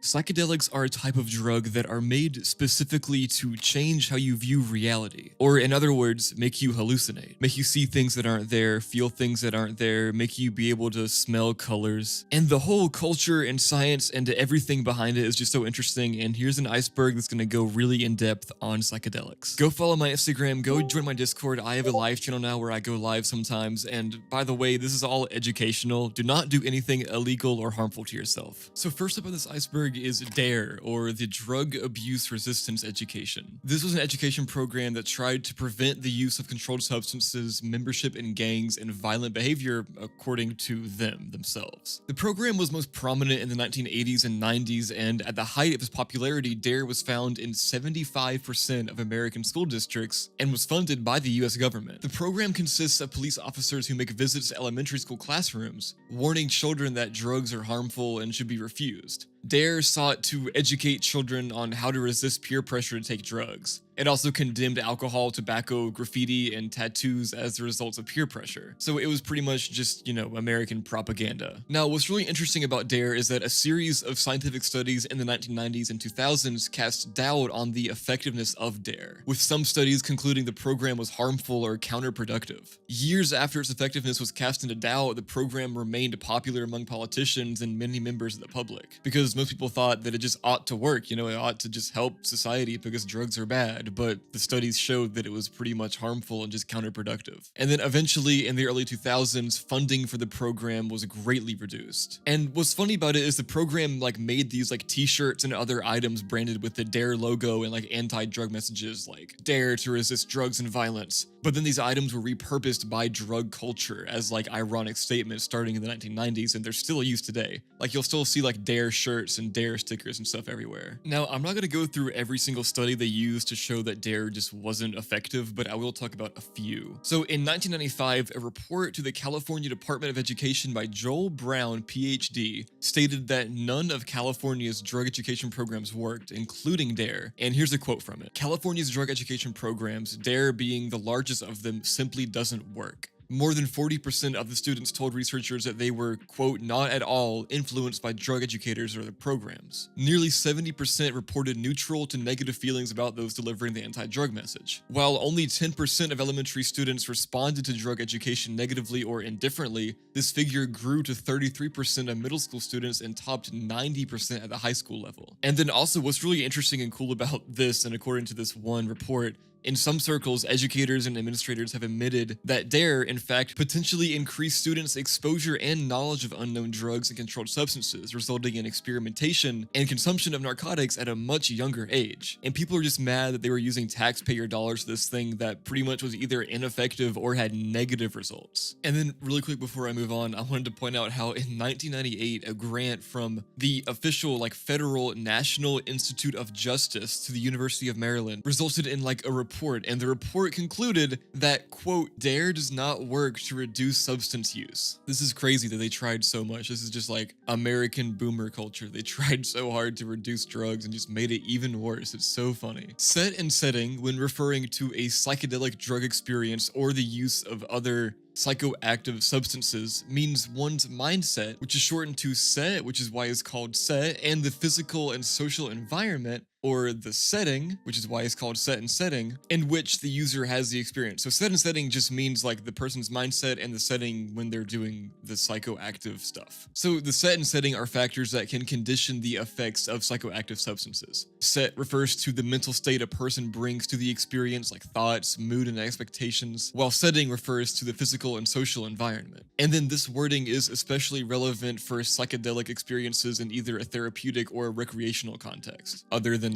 Psychedelics are a type of drug that are made specifically to change how you view reality. Or in other words, make you hallucinate. Make you see things that aren't there, feel things that aren't there, make you be able to smell colors. And the whole culture and science and everything behind it is just so interesting, and here's an iceberg that's gonna go really in depth on psychedelics. Go follow my Instagram, go join my Discord. I have a live channel now where I go live sometimes, and by the way, this is all educational. Do not do anything illegal or harmful to yourself. So first up on this iceberg is DARE, or the Drug Abuse Resistance Education. This was an education program that tried to prevent the use of controlled substances, membership in gangs, and violent behavior according to themselves. The program was most prominent in the 1980s and 90s, and at the height of its popularity, DARE was found in 75% of American school districts and was funded by the US government. The program consists of police officers who make visits to elementary school classrooms, warning children that drugs are harmful and should be refused. DARE sought to educate children on how to resist peer pressure to take drugs. It also condemned alcohol, tobacco, graffiti, and tattoos as the results of peer pressure. So it was pretty much just, American propaganda. Now, what's really interesting about DARE is that a series of scientific studies in the 1990s and 2000s cast doubt on the effectiveness of DARE, with some studies concluding the program was harmful or counterproductive. Years after its effectiveness was cast into doubt, the program remained popular among politicians and many members of the public, because most people thought that it just ought to work, it ought to just help society because drugs are bad, but the studies showed that it was pretty much harmful and just counterproductive. And then eventually in the early 2000s, funding for the program was greatly reduced. And what's funny about it is the program made these t-shirts and other items branded with the DARE logo and anti-drug messages like DARE to resist drugs and violence. But then these items were repurposed by drug culture as ironic statements starting in the 1990s, and they're still used today. You'll still see DARE shirts and DARE stickers and stuff everywhere. Now, I'm not gonna go through every single study they used to show that DARE just wasn't effective, but I will talk about a few. So in 1995, a report to the California Department of Education by Joel Brown, PhD, stated that none of California's drug education programs worked, including DARE. And here's a quote from it. California's drug education programs, DARE being the largest of them, simply doesn't work. More than 40% of the students told researchers that they were, quote, not at all influenced by drug educators or their programs. Nearly 70% reported neutral to negative feelings about those delivering the anti-drug message. While only 10% of elementary students responded to drug education negatively or indifferently, this figure grew to 33% of middle school students and topped 90% at the high school level. And then also what's really interesting and cool about this, and according to this one report, in some circles, educators and administrators have admitted that DARE, in fact, potentially increased students' exposure and knowledge of unknown drugs and controlled substances, resulting in experimentation and consumption of narcotics at a much younger age. And people are just mad that they were using taxpayer dollars for this thing that pretty much was either ineffective or had negative results. And then really quick before I move on, I wanted to point out how in 1998, a grant from the official federal National Institute of Justice to the University of Maryland resulted in a report, and the report concluded that, quote, DARE does not work to reduce substance use. This is crazy that they tried so much. This is just American boomer culture. They tried so hard to reduce drugs and just made it even worse. It's so funny. Set and setting, when referring to a psychedelic drug experience or the use of other psychoactive substances, means one's mindset, which is shortened to set, which is why it's called set, and the physical and social environment, or the setting, which is why it's called set and setting, in which the user has the experience. So set and setting just means the person's mindset and the setting when they're doing the psychoactive stuff. So the set and setting are factors that can condition the effects of psychoactive substances. Set refers to the mental state a person brings to the experience, thoughts, mood, and expectations, while setting refers to the physical and social environment. And then this wording is especially relevant for psychedelic experiences in either a therapeutic or a recreational context, other than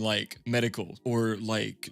medical or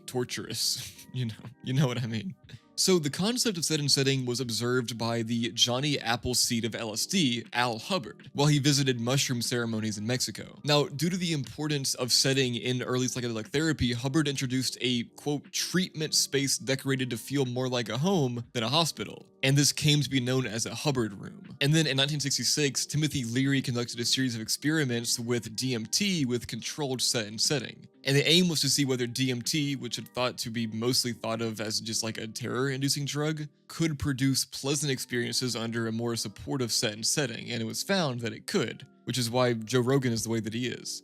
torturous. You know what I mean. So the concept of set and setting was observed by the Johnny Appleseed of LSD, Al Hubbard, while he visited mushroom ceremonies in Mexico. Now, due to the importance of setting in early psychedelic therapy, Hubbard introduced a, quote, treatment space decorated to feel more like a home than a hospital. And this came to be known as a Hubbard room. And then in 1966, Timothy Leary conducted a series of experiments with DMT with controlled set and setting. And the aim was to see whether DMT, which had thought to be mostly thought of as just a terror-inducing drug, could produce pleasant experiences under a more supportive set and setting, and it was found that it could. which is why Joe Rogan is the way that he is.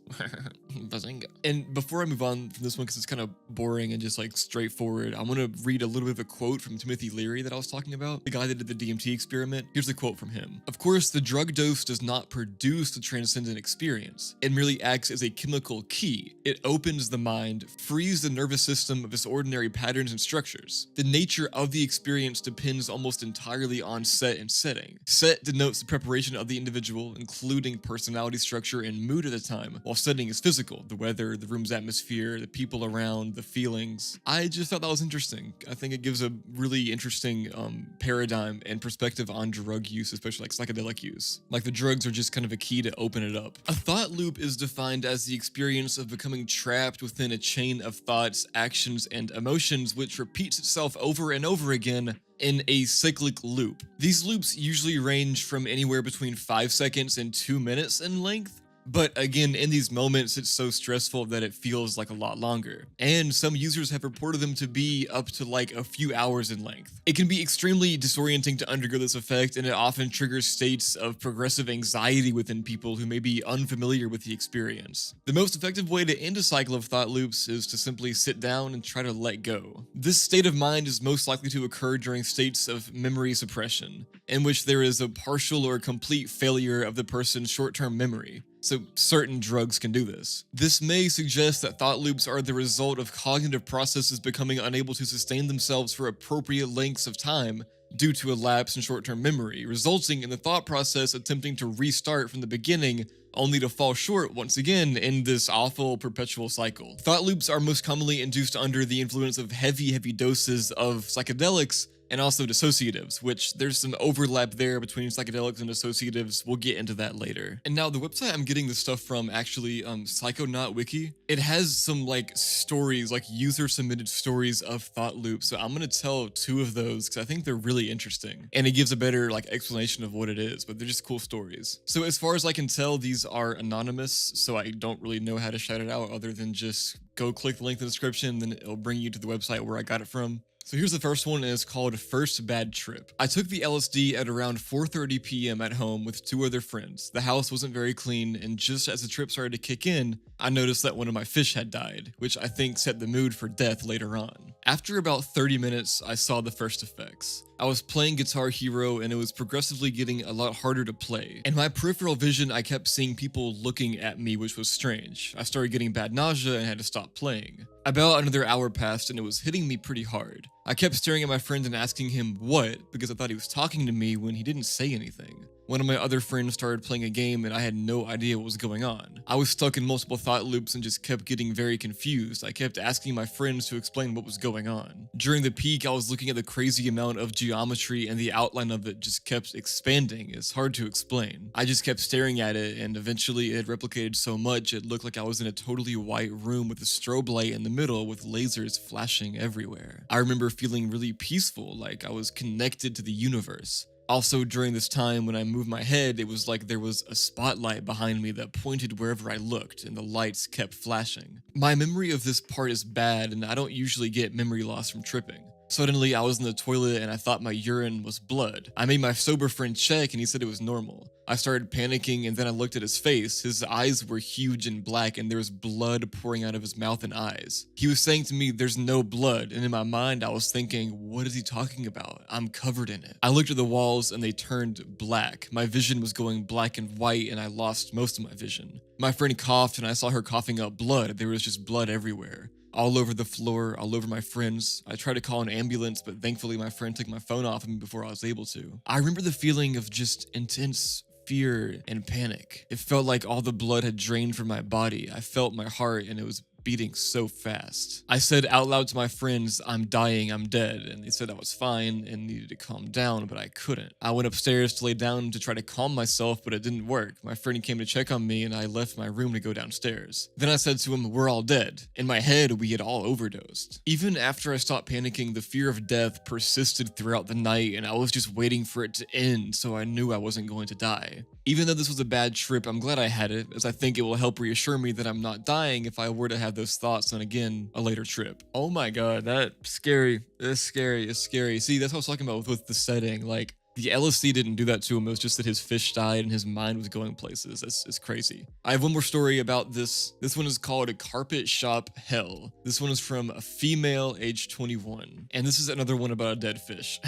Bazinga. And before I move on from this one, because it's kind of boring and just like straightforward, I want to read a little bit of a quote from Timothy Leary that I was talking about, the guy that did the DMT experiment. Here's a quote from him. Of course, the drug dose does not produce the transcendent experience. It merely acts as a chemical key. It opens the mind, frees the nervous system of its ordinary patterns and structures. The nature of the experience depends almost entirely on set and setting. Set denotes the preparation of the individual, including personality structure and mood at the time, while setting is physical, the weather, the room's atmosphere, the people around, the feelings. I just thought that was interesting. I think it gives a really interesting paradigm and perspective on drug use, especially like psychedelic use. Like the drugs are just kind of a key to open it up. A thought loop is defined as the experience of becoming trapped within a chain of thoughts, actions, and emotions which repeats itself over and over again in a cyclic loop. These loops usually range from anywhere between 5 seconds and 2 minutes in length. But again, in these moments, it's so stressful that it feels like a lot longer. And some users have reported them to be up to like a few hours in length. It can be extremely disorienting to undergo this effect, and it often triggers states of progressive anxiety within people who may be unfamiliar with the experience. The most effective way to end a cycle of thought loops is to simply sit down and try to let go. This state of mind is most likely to occur during states of memory suppression, in which there is a partial or complete failure of the person's short-term memory. So certain drugs can do this. This may suggest that thought loops are the result of cognitive processes becoming unable to sustain themselves for appropriate lengths of time due to a lapse in short-term memory, resulting in the thought process attempting to restart from the beginning only to fall short once again in this awful perpetual cycle. Thought loops are most commonly induced under the influence of heavy doses of psychedelics and also dissociatives, which there's some overlap there between psychedelics and dissociatives. We'll get into that later. And now the website I'm getting this stuff from, actually, Psychonaut Wiki, it has some like stories, like user submitted stories of thought loops. So I'm gonna tell 2 of those because I think they're really interesting. And it gives a better like explanation of what it is, but they're just cool stories. So as far as I can tell, these are anonymous, so I don't really know how to shout it out other than just go click the link in the description, then it'll bring you to the website where I got it from. So here's the first one, and it's called First Bad Trip. I took the LSD at around 4:30 p.m. at home with 2 other friends. The house wasn't very clean, and just as the trip started to kick in, I noticed that one of my fish had died, which I think set the mood for death later on. After about 30 minutes, I saw the first effects. I was playing Guitar Hero and it was progressively getting a lot harder to play. In my peripheral vision, I kept seeing people looking at me, which was strange. I started getting bad nausea and had to stop playing. About another hour passed and it was hitting me pretty hard. I kept staring at my friend and asking him what, because I thought he was talking to me when he didn't say anything. One of my other friends started playing a game and I had no idea what was going on. I was stuck in multiple thought loops and just kept getting very confused. I kept asking my friends to explain what was going on. During the peak, I was looking at the crazy amount of geometry and the outline of it just kept expanding. It's hard to explain. I just kept staring at it and eventually it replicated so much it looked like I was in a totally white room with a strobe light in the middle with lasers flashing everywhere. I remember feeling really peaceful, like I was connected to the universe. Also, during this time, when I moved my head, it was like there was a spotlight behind me that pointed wherever I looked, and the lights kept flashing. My memory of this part is bad, and I don't usually get memory loss from tripping. Suddenly, I was in the toilet and I thought my urine was blood. I made my sober friend check and he said it was normal. I started panicking and then I looked at his face. His eyes were huge and black and there was blood pouring out of his mouth and eyes. He was saying to me, "There's no blood," and in my mind I was thinking, what is he talking about? I'm covered in it. I looked at the walls and they turned black. My vision was going black and white and I lost most of my vision. My friend coughed and I saw her coughing up blood. There was just blood everywhere. All over the floor, all over my friends. I tried to call an ambulance, but thankfully my friend took my phone off of me before I was able to. I remember the feeling of just intense fear and panic. It felt like all the blood had drained from my body. I felt my heart and it was beating so fast. I said out loud to my friends, "I'm dying, I'm dead," and they said I was fine and needed to calm down, but I couldn't. I went upstairs to lay down to try to calm myself, but it didn't work. My friend came to check on me and I left my room to go downstairs. Then I said to him, "We're all dead." In my head, we had all overdosed. Even after I stopped panicking, the fear of death persisted throughout the night and I was just waiting for it to end, so I knew I wasn't going to die. Even though this was a bad trip, I'm glad I had it, as I think it will help reassure me that I'm not dying if I were to have those thoughts on, again, a later trip. Oh my god, that's scary. It's scary. It's scary. See, that's what I was talking about with the setting. Like, The LSD didn't do that to him. It was just that his fish died and his mind was going places. It's crazy. I have one more story about this. This one is called a Carpet Shop Hell. This one is from a female aged 21. And this is another one about a dead fish.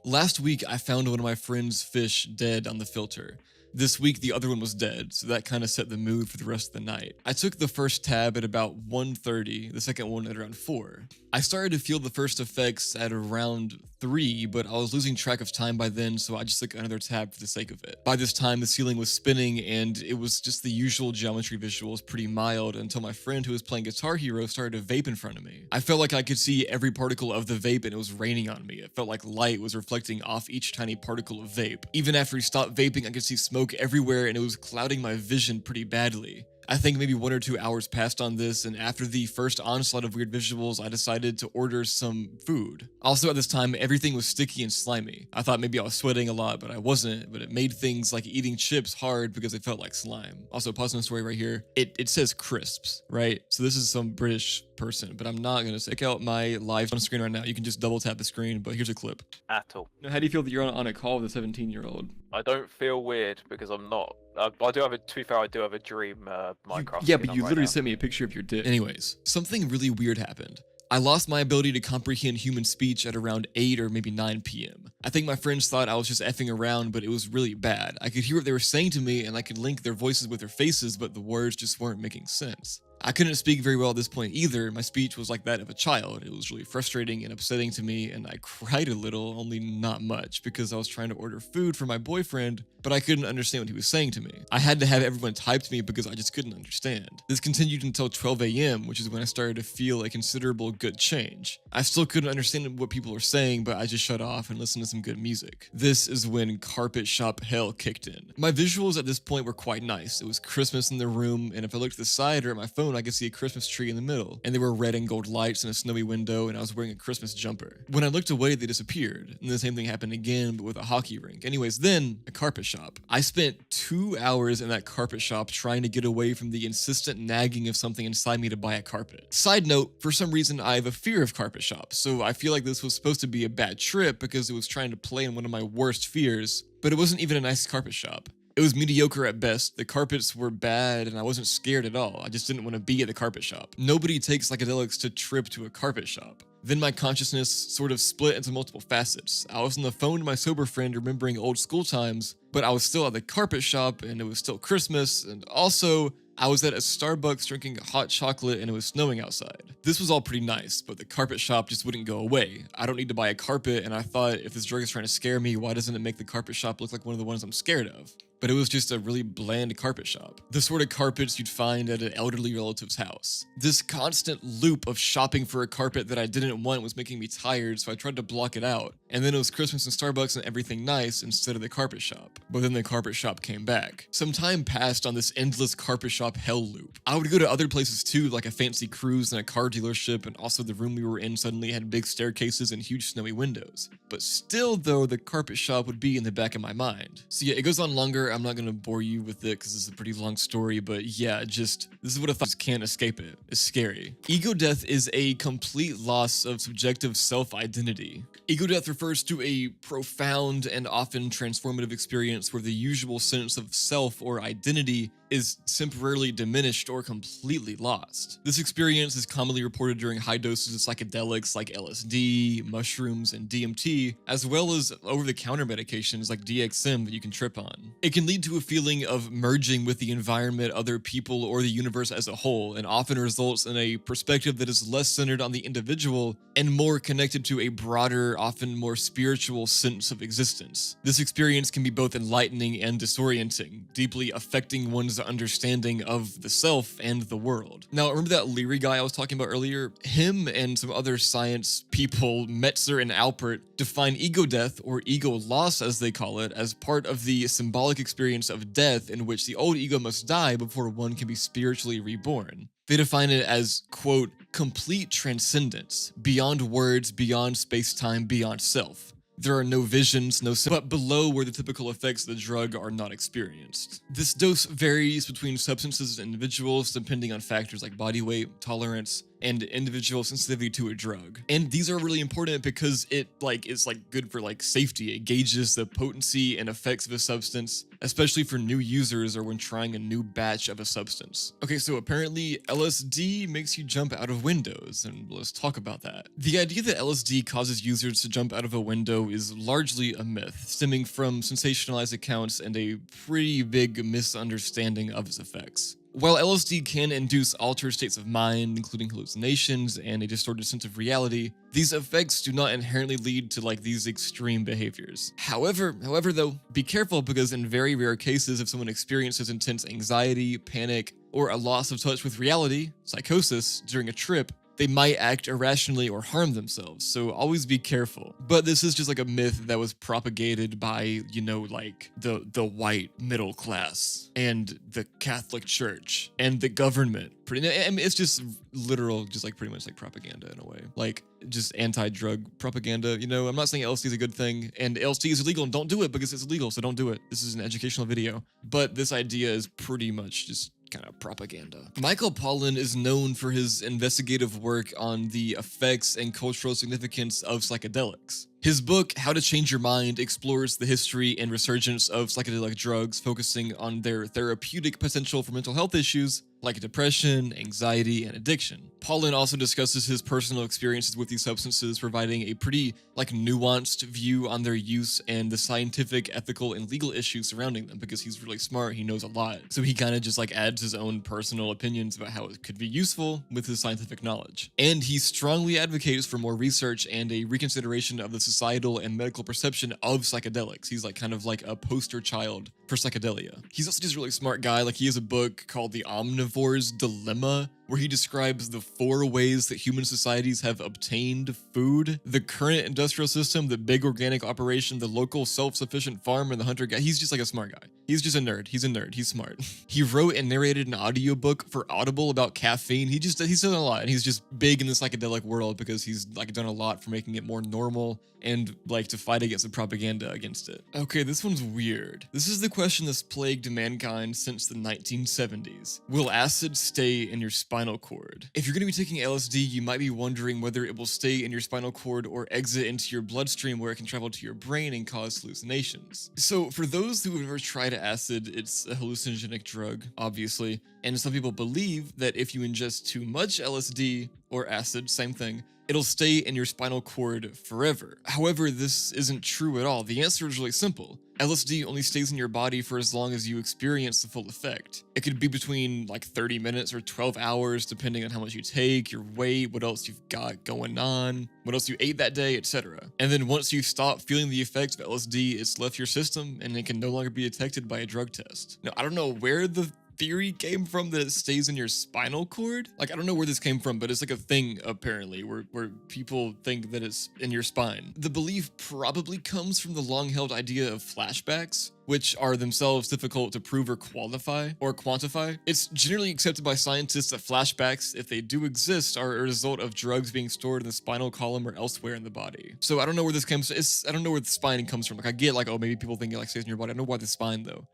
Last week, I found one of my friend's fish dead on the filter. This week, the other one was dead, so that kind of set the mood for the rest of the night. I took the first tab at about 1:30, the second one at around 4. I started to feel the first effects at around 3, but I was losing track of time by then, so I just took another tab for the sake of it. By this time, the ceiling was spinning, and it was just the usual geometry visuals, pretty mild, until my friend who was playing Guitar Hero started to vape in front of me. I felt like I could see every particle of the vape, and it was raining on me. It felt like light was reflecting off each tiny particle of vape. Even after he stopped vaping, I could see smoke everywhere, and it was clouding my vision pretty badly. I think maybe 1 or 2 hours passed on this, and after the first onslaught of weird visuals, I decided to order some food. Also at this time, everything was sticky and slimy. I thought maybe I was sweating a lot, but I wasn't, but it made things like eating chips hard because they felt like slime. Also, pause on the story right here. It says crisps, right? So this is some British person, but I'm not gonna check out my live on screen right now. You can just double tap the screen, but here's a clip. At all. Now, how do you feel that you're on a call with a 17-year-old? I don't feel weird because I'm not. I do have a, to be fair, I do have a dream Minecraft. Yeah, but you literally sent me a picture of your dick. Anyways, something really weird happened. I lost my ability to comprehend human speech at around 8 or maybe 9 p.m. I think my friends thought I was just effing around, but it was really bad. I could hear what they were saying to me and I could link their voices with their faces, but the words just weren't making sense. I couldn't speak very well at this point either. My speech was like that of a child. It was really frustrating and upsetting to me, and I cried a little, only not much, because I was trying to order food for my boyfriend, but I couldn't understand what he was saying to me. I had to have everyone type to me because I just couldn't understand. This continued until 12 a.m., which is when I started to feel a considerable good change. I still couldn't understand what people were saying, but I just shut off and listened to some good music. This is when Carpet Shop Hell kicked in. My visuals at this point were quite nice. It was Christmas in the room, and if I looked to the side or at my phone, I could see a Christmas tree in the middle, and there were red and gold lights and a snowy window, and I was wearing a Christmas jumper. When I looked away, they disappeared, and the same thing happened again, but with a hockey rink. Anyways, then a carpet shop. I spent 2 hours in that carpet shop trying to get away from the insistent nagging of something inside me to buy a carpet. Side note, for some reason, I have a fear of carpet shops, so I feel like this was supposed to be a bad trip because it was trying to play on one of my worst fears, but it wasn't even a nice carpet shop. It was mediocre at best, the carpets were bad, and I wasn't scared at all. I just didn't want to be at the carpet shop. Nobody takes psychedelics to trip to a carpet shop. Then my consciousness sort of split into multiple facets. I was on the phone to my sober friend remembering old school times, but I was still at the carpet shop, and it was still Christmas, and also, I was at a Starbucks drinking hot chocolate and it was snowing outside. This was all pretty nice, but the carpet shop just wouldn't go away. I don't need to buy a carpet, and I thought if this drug is trying to scare me, why doesn't it make the carpet shop look like one of the ones I'm scared of? But it was just a really bland carpet shop. The sort of carpets you'd find at an elderly relative's house. This constant loop of shopping for a carpet that I didn't want was making me tired, so I tried to block it out. And then it was Christmas and Starbucks and everything nice instead of the carpet shop. But then the carpet shop came back. Some time passed on this endless carpet shop hell loop. I would go to other places too, like a fancy cruise and a car dealership, and also the room we were in suddenly had big staircases and huge snowy windows. But still though, the carpet shop would be in the back of my mind. So yeah, it goes on longer. I'm not gonna bore you with it because it's a pretty long story, but yeah, this is what I thought. Just can't escape it. It's scary. Ego death is a complete loss of subjective self-identity. Ego death refers to a profound and often transformative experience where the usual sense of self or identity is temporarily diminished or completely lost. This experience is commonly reported during high doses of psychedelics like LSD, mushrooms, and DMT, as well as over-the-counter medications like DXM that you can trip on. It can lead to a feeling of merging with the environment, other people, or the universe as a whole, and often results in a perspective that is less centered on the individual and more connected to a broader, often more spiritual sense of existence. This experience can be both enlightening and disorienting, deeply affecting one's understanding of the self and the world. Now, remember that Leary guy I was talking about earlier? Him and some other science people, Metzer and Alpert, define ego death, or ego loss as they call it, as part of the symbolic experience of death in which the old ego must die before one can be spiritually reborn. They define it as, quote, complete transcendence, beyond words, beyond space-time, beyond self. There are no visions, but below where the typical effects of the drug are not experienced. This dose varies between substances and individuals depending on factors like body weight, tolerance, and individual sensitivity to a drug. And these are really important because it is good for safety. It gauges the potency and effects of a substance, especially for new users or when trying a new batch of a substance. Okay, so apparently LSD makes you jump out of windows, and let's talk about that. The idea that LSD causes users to jump out of a window is largely a myth, stemming from sensationalized accounts and a pretty big misunderstanding of its effects. While LSD can induce altered states of mind, including hallucinations and a distorted sense of reality, these effects do not inherently lead to these extreme behaviors. However though, be careful, because in very rare cases, if someone experiences intense anxiety, panic, or a loss of touch with reality, psychosis, during a trip, they might act irrationally or harm themselves, so always be careful. But this is just a myth that was propagated by, the white middle class and the Catholic Church and the government. It's just literal, pretty much propaganda in a way. Just anti-drug propaganda. I'm not saying LSD is a good thing, and LSD is illegal, and don't do it because it's illegal, so don't do it. This is an educational video. But this idea is pretty much just kind of propaganda. Michael Pollan is known for his investigative work on the effects and cultural significance of psychedelics. His book, How to Change Your Mind, explores the history and resurgence of psychedelic drugs, focusing on their therapeutic potential for mental health issues like depression, anxiety, and addiction. Pollan also discusses his personal experiences with these substances, providing a pretty nuanced view on their use and the scientific, ethical, and legal issues surrounding them, because he's really smart, he knows a lot. So he kind of just adds his own personal opinions about how it could be useful with his scientific knowledge. And he strongly advocates for more research and a reconsideration of the societal and medical perception of psychedelics. He's kind of a poster child for psychedelia. He's also just a really smart guy. He has a book called The Omnivore's Dilemma, where he describes the 4 ways that human societies have obtained food: the current industrial system, the big organic operation, the local self-sufficient farm, and the hunter guy. He's just a smart guy. He's just a nerd. He's a nerd. He's smart. He wrote and narrated an audiobook for Audible about caffeine. He's done a lot, and he's just big in the psychedelic world because he's done a lot for making it more normal and to fight against the propaganda against it. Okay, this one's weird. This is the question that's plagued mankind since the 1970s. Will acid stay in your spinal cord? If you're going to be taking LSD, you might be wondering whether it will stay in your spinal cord or exit into your bloodstream, where it can travel to your brain and cause hallucinations. So for those who have ever tried acid, it's a hallucinogenic drug, obviously, and some people believe that if you ingest too much LSD or acid, same thing, it'll stay in your spinal cord forever. However, this isn't true at all. The answer is really simple. LSD only stays in your body for as long as you experience the full effect. It could be between 30 minutes or 12 hours, depending on how much you take, your weight, what else you've got going on, what else you ate that day, etc. And then once you stop feeling the effects of LSD, it's left your system and it can no longer be detected by a drug test. Now, I don't know where the theory came from that it stays in your spinal cord. I don't know where this came from, but it's a thing apparently where people think that it's in your spine. The belief probably comes from the long-held idea of flashbacks, which are themselves difficult to prove or quantify. It's generally accepted by scientists that flashbacks, if they do exist, are a result of drugs being stored in the spinal column or elsewhere in the body. So I don't know where this comes from. I don't know where the spine comes from. I get oh, maybe people think it stays in your body. I don't know why the spine though.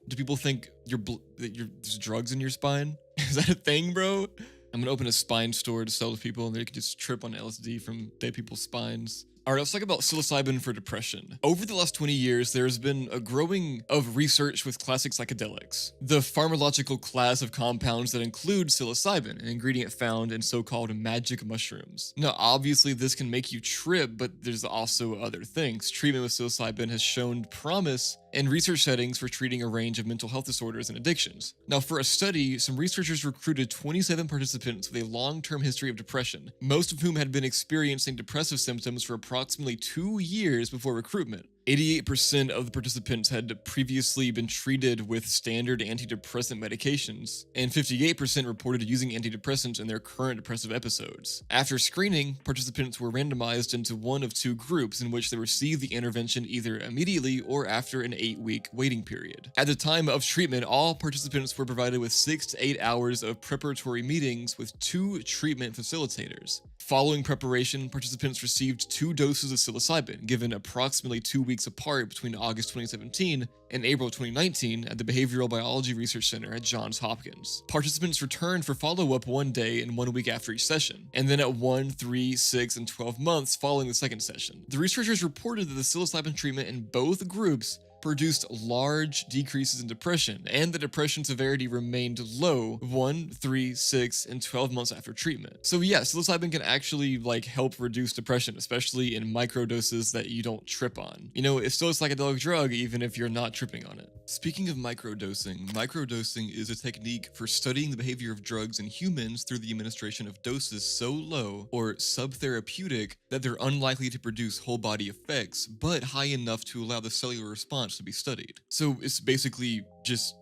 Do people think there's drugs in your spine? Is that a thing, bro? I'm gonna open a spine store to sell to people, and they can just trip on LSD from dead people's spines. All right, let's talk about psilocybin for depression. Over the last 20 years, there has been a growing of research with classic psychedelics, the pharmacological class of compounds that include psilocybin, an ingredient found in so-called magic mushrooms. Now, obviously, this can make you trip, but there's also other things. Treatment with psilocybin has shown promise in research settings for treating a range of mental health disorders and addictions. Now, for a study, some researchers recruited 27 participants with a long-term history of depression, most of whom had been experiencing depressive symptoms for approximately 2 years before recruitment. 88% of the participants had previously been treated with standard antidepressant medications, and 58% reported using antidepressants in their current depressive episodes. After screening, participants were randomized into one of 2 groups in which they received the intervention either immediately or after an 8-week waiting period. At the time of treatment, all participants were provided with 6 to 8 hours of preparatory meetings with 2 treatment facilitators. Following preparation, participants received 2 doses of psilocybin, given approximately 2 weeks weeks apart between August 2017 and April 2019 at the Behavioral Biology Research Center at Johns Hopkins. Participants returned for follow-up 1 day and 1 week after each session, and then at 1, 3, 6, and 12 months following the second session. The researchers reported that the psilocybin treatment in both groups produced large decreases in depression, and the depression severity remained low 1, 3, 6, and 12 months after treatment. So yeah, psilocybin can actually help reduce depression, especially in microdoses that you don't trip on. You know, it's still a psychedelic drug even if you're not tripping on it. Speaking of microdosing is a technique for studying the behavior of drugs in humans through the administration of doses so low or subtherapeutic that they're unlikely to produce whole body effects, but high enough to allow the cellular response to be studied. So it's basically just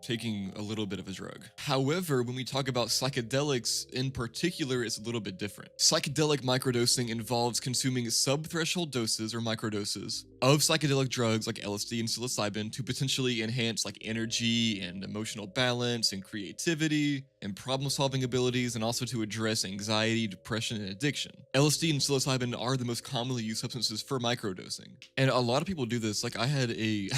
taking a little bit of a drug. However, when we talk about psychedelics in particular, it's a little bit different. Psychedelic microdosing involves consuming subthreshold doses or microdoses of psychedelic drugs like LSD and psilocybin to potentially enhance energy and emotional balance and creativity and problem-solving abilities, and also to address anxiety, depression, and addiction. LSD and psilocybin are the most commonly used substances for microdosing. And a lot of people do this. I had a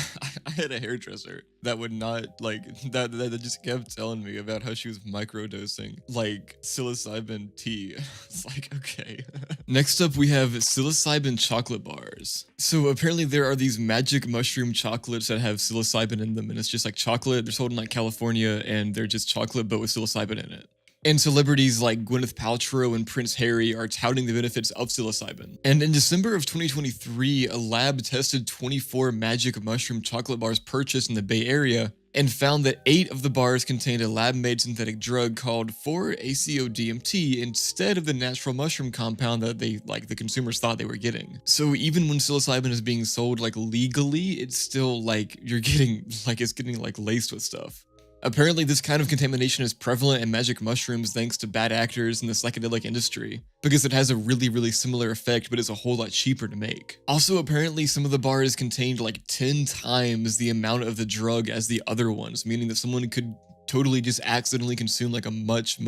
I had a hairdresser that would not that just kept telling me about how she was microdosing psilocybin tea. It's okay. Next up, we have psilocybin chocolate bars. So apparently there are these magic mushroom chocolates that have psilocybin in them, and it's just chocolate. They're sold in California, and they're just chocolate but with psilocybin in it. And celebrities like Gwyneth Paltrow and Prince Harry are touting the benefits of psilocybin. And in December of 2023, a lab tested 24 magic mushroom chocolate bars purchased in the Bay Area and found that 8 of the bars contained a lab-made synthetic drug called 4-ACO-DMT instead of the natural mushroom compound that the consumers thought they were getting. So even when psilocybin is being sold legally, it's still you're getting it's getting laced with stuff. Apparently, this kind of contamination is prevalent in magic mushrooms thanks to bad actors in the psychedelic industry, because it has a really similar effect, but it's a whole lot cheaper to make. Also, apparently, some of the bars contained 10 times the amount of the drug as the other ones, meaning that someone could totally just accidentally consume a much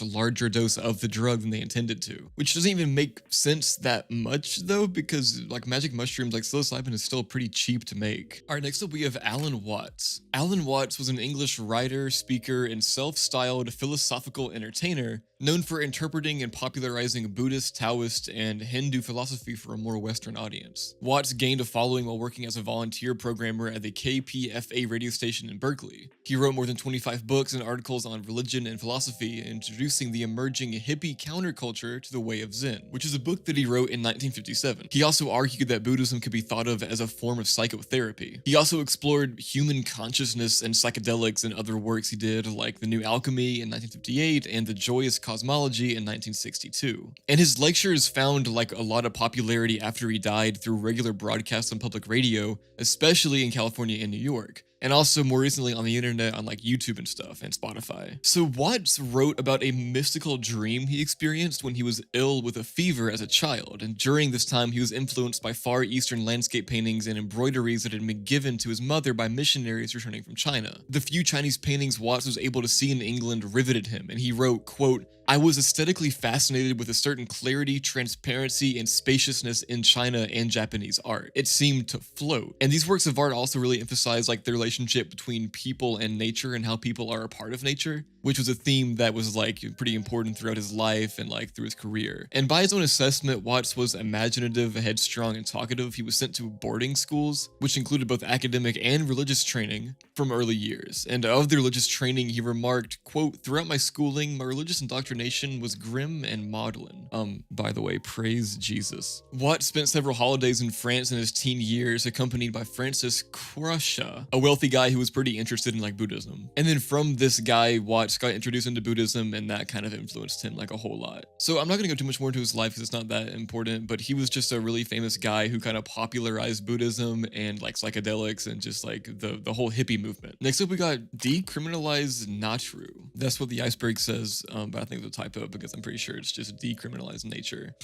larger dose of the drug than they intended to. Which doesn't even make sense that much though, because magic mushrooms psilocybin is still pretty cheap to make. Alright, next up we have Alan Watts. Alan Watts was an English writer, speaker, and self-styled philosophical entertainer known for interpreting and popularizing Buddhist, Taoist, and Hindu philosophy for a more Western audience. Watts gained a following while working as a volunteer programmer at the KPFA radio station in Berkeley. He wrote more than 25 books and articles on religion and philosophy, introducing the emerging hippie counterculture to the way of Zen, which is a book that he wrote in 1957. He also argued that Buddhism could be thought of as a form of psychotherapy. He also explored human consciousness and psychedelics in other works he did, like The New Alchemy in 1958 and The Joyous Cosmology in 1962. And his lectures found a lot of popularity after he died through regular broadcasts on public radio, especially in California and New York. And also more recently on the internet on YouTube and stuff and Spotify. So Watts wrote about a mystical dream he experienced when he was ill with a fever as a child, and during this time he was influenced by Far Eastern landscape paintings and embroideries that had been given to his mother by missionaries returning from China. The few Chinese paintings Watts was able to see in England riveted him, and he wrote, quote, "I was aesthetically fascinated with a certain clarity, transparency, and spaciousness in China and Japanese art. It seemed to float." And these works of art also really emphasize the relationship between people and nature and how people are a part of nature, which was a theme that was pretty important throughout his life and through his career. And by his own assessment, Watts was imaginative, headstrong, and talkative. He was sent to boarding schools, which included both academic and religious training from early years. And of the religious training, he remarked, quote, "Throughout my schooling, my religious indoctrination was grim and maudlin." By the way, praise Jesus. Watts spent several holidays in France in his teen years, accompanied by Francis Crusha, a wealthy guy who was pretty interested in Buddhism. And then from this guy, Watts got introduced into Buddhism, and that kind of influenced him a whole lot. So I'm not gonna go too much more into his life because it's not that important, but he was just a really famous guy who kind of popularized Buddhism and psychedelics and just the whole hippie movement. Next up we got decriminalize natru. That's what the iceberg says, but I think it's a typo because I'm pretty sure it's just decriminalize nature.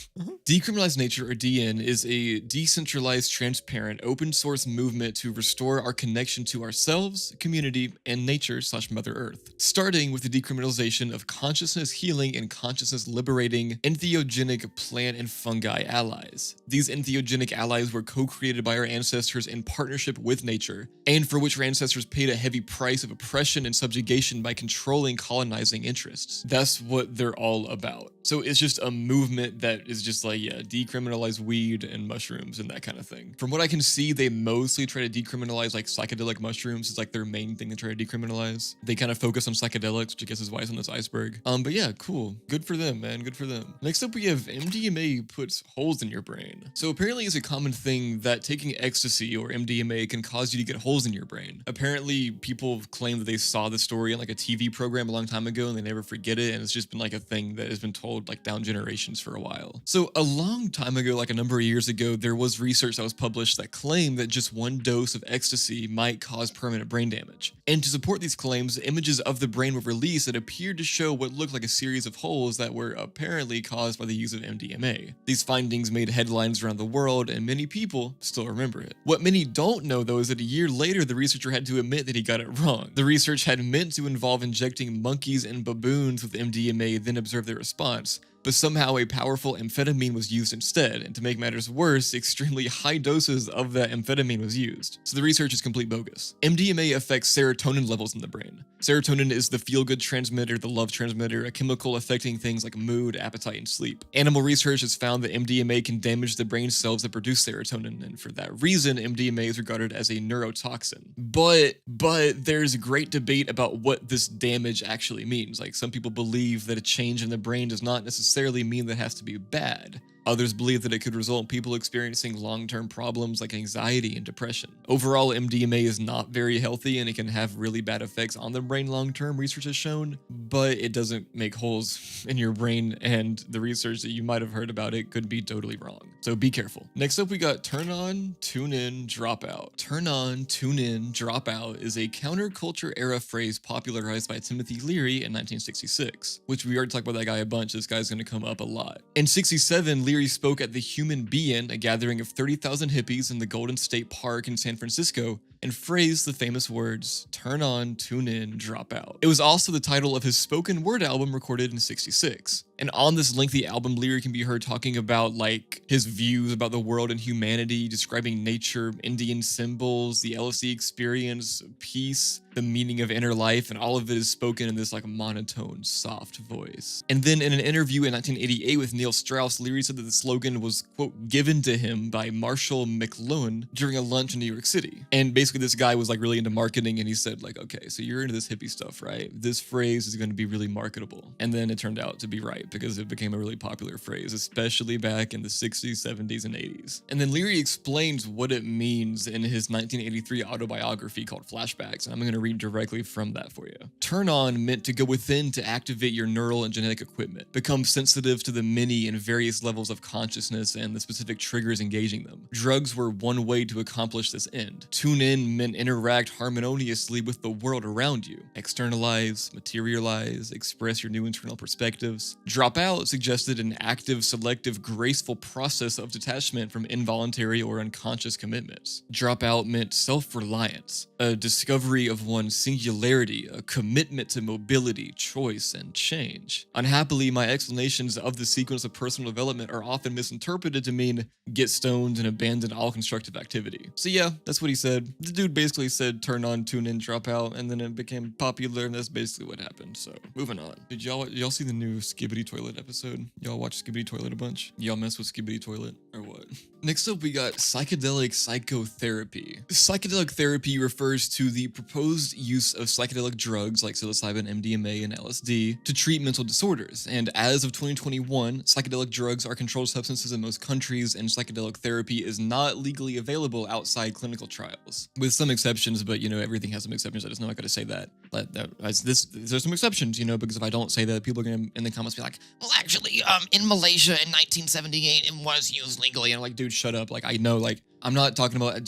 Decriminalize Nature, or DN, is a decentralized, transparent, open source movement to restore our connection to ourselves, community, and nature/Mother Earth. Starting with with the decriminalization of consciousness healing and consciousness liberating entheogenic plant and fungi allies. These entheogenic allies were co-created by our ancestors in partnership with nature, and for which our ancestors paid a heavy price of oppression and subjugation by controlling colonizing interests. That's what they're all about. So it's just a movement that is just like, yeah, decriminalize weed and mushrooms and that kind of thing. From what I can see, they mostly try to decriminalize like psychedelic mushrooms. It's like their main thing they try to decriminalize. They kind of focus on psychedelics, which I guess is why it's on this iceberg. But yeah, cool. Good for them, man. Good for them. Next up, we have MDMA puts holes in your brain. So apparently it's a common thing that taking ecstasy or MDMA can cause you to get holes in your brain. Apparently people claim that they saw the story on like a TV program a long time ago and they never forget it. And it's just been like a thing that has been told like down generations for a while. So a long time ago, like a number of years ago, there was research that was published that claimed that just one dose of ecstasy might cause permanent brain damage. And to support these claims, images of the brain were released that appeared to show what looked like a series of holes that were apparently caused by the use of MDMA. These findings made headlines around the world, and many people still remember it. What many don't know, though, is that a year later, the researcher had to admit that he got it wrong. The research had meant to involve injecting monkeys and baboons with MDMA, then observe their response. But somehow a powerful amphetamine was used instead, and to make matters worse, extremely high doses of that amphetamine was used. So the research is complete bogus. MDMA affects serotonin levels in the brain. Serotonin is the feel-good transmitter, the love transmitter, a chemical affecting things like mood, appetite, and sleep. Animal research has found that MDMA can damage the brain cells that produce serotonin, and for that reason, MDMA is regarded as a neurotoxin. But there's great debate about what this damage actually means. Like, some people believe that a change in the brain does not necessarily mean that it has to be bad. Others believe that it could result in people experiencing long-term problems like anxiety and depression. Overall, MDMA is not very healthy and it can have really bad effects on the brain long-term, research has shown, but it doesn't make holes in your brain, and the research that you might have heard about it could be totally wrong. So be careful. Next up, we got turn on, tune in, drop out. Turn on, tune in, drop out is a counterculture era phrase popularized by Timothy Leary in 1966, which we already talked about that guy a bunch. This guy's going to come up a lot. In 67, Leary spoke at the Human Being, a gathering of 30,000 hippies in the Golden State Park in San Francisco, and phrased the famous words, turn on, tune in, drop out. It was also the title of his spoken word album recorded in 66. And on this lengthy album, Leary can be heard talking about like his views about the world and humanity, describing nature, Indian symbols, the LSD experience, peace, the meaning of inner life, and all of it is spoken in this like monotone, soft voice. And then in an interview in 1988 with Neil Strauss, Leary said that the slogan was, quote, given to him by Marshall McLuhan during a lunch in New York City. And basically this guy was like really into marketing, and he said like, okay, so you're into this hippie stuff, right? This phrase is going to be really marketable. And then it turned out to be right, because it became a really popular phrase, especially back in the 60s, 70s, and 80s. And then Leary explains what it means in his 1983 autobiography called Flashbacks, and I'm going to read directly from that for you. Turn on meant to go within to activate your neural and genetic equipment, become sensitive to the many and various levels of consciousness and the specific triggers engaging them. Drugs were one way to accomplish this end. Tune in meant interact harmoniously with the world around you. Externalize, materialize, express your new internal perspectives. Drop out suggested an active, selective, graceful process of detachment from involuntary or unconscious commitments. Drop out meant self-reliance, a discovery of one's singularity, a commitment to mobility, choice, and change. Unhappily, my explanations of the sequence of personal development are often misinterpreted to mean get stoned and abandon all constructive activity. So yeah, that's what he said. The dude basically said turn on, tune in, drop out, and then it became popular, and that's basically what happened. So moving on. Did y'all see the new Skibbity Toilet episode? Y'all watch Skibbity Toilet a bunch? Y'all mess with Skibbity Toilet or what? Next up, we got psychedelic psychotherapy. Psychedelic therapy refers to the proposed use of psychedelic drugs like psilocybin, MDMA, and LSD to treat mental disorders. And as of 2021, psychedelic drugs are controlled substances in most countries, and psychedelic therapy is not legally available outside clinical trials. With some exceptions, but you know, everything has some exceptions. I just know I gotta say that. There's some exceptions, you know, because if I don't say that, people are gonna in the comments be like, well, actually, in Malaysia in 1978, it was used legally. And I'm like, dude, shut up. Like, I know, like, I'm not talking about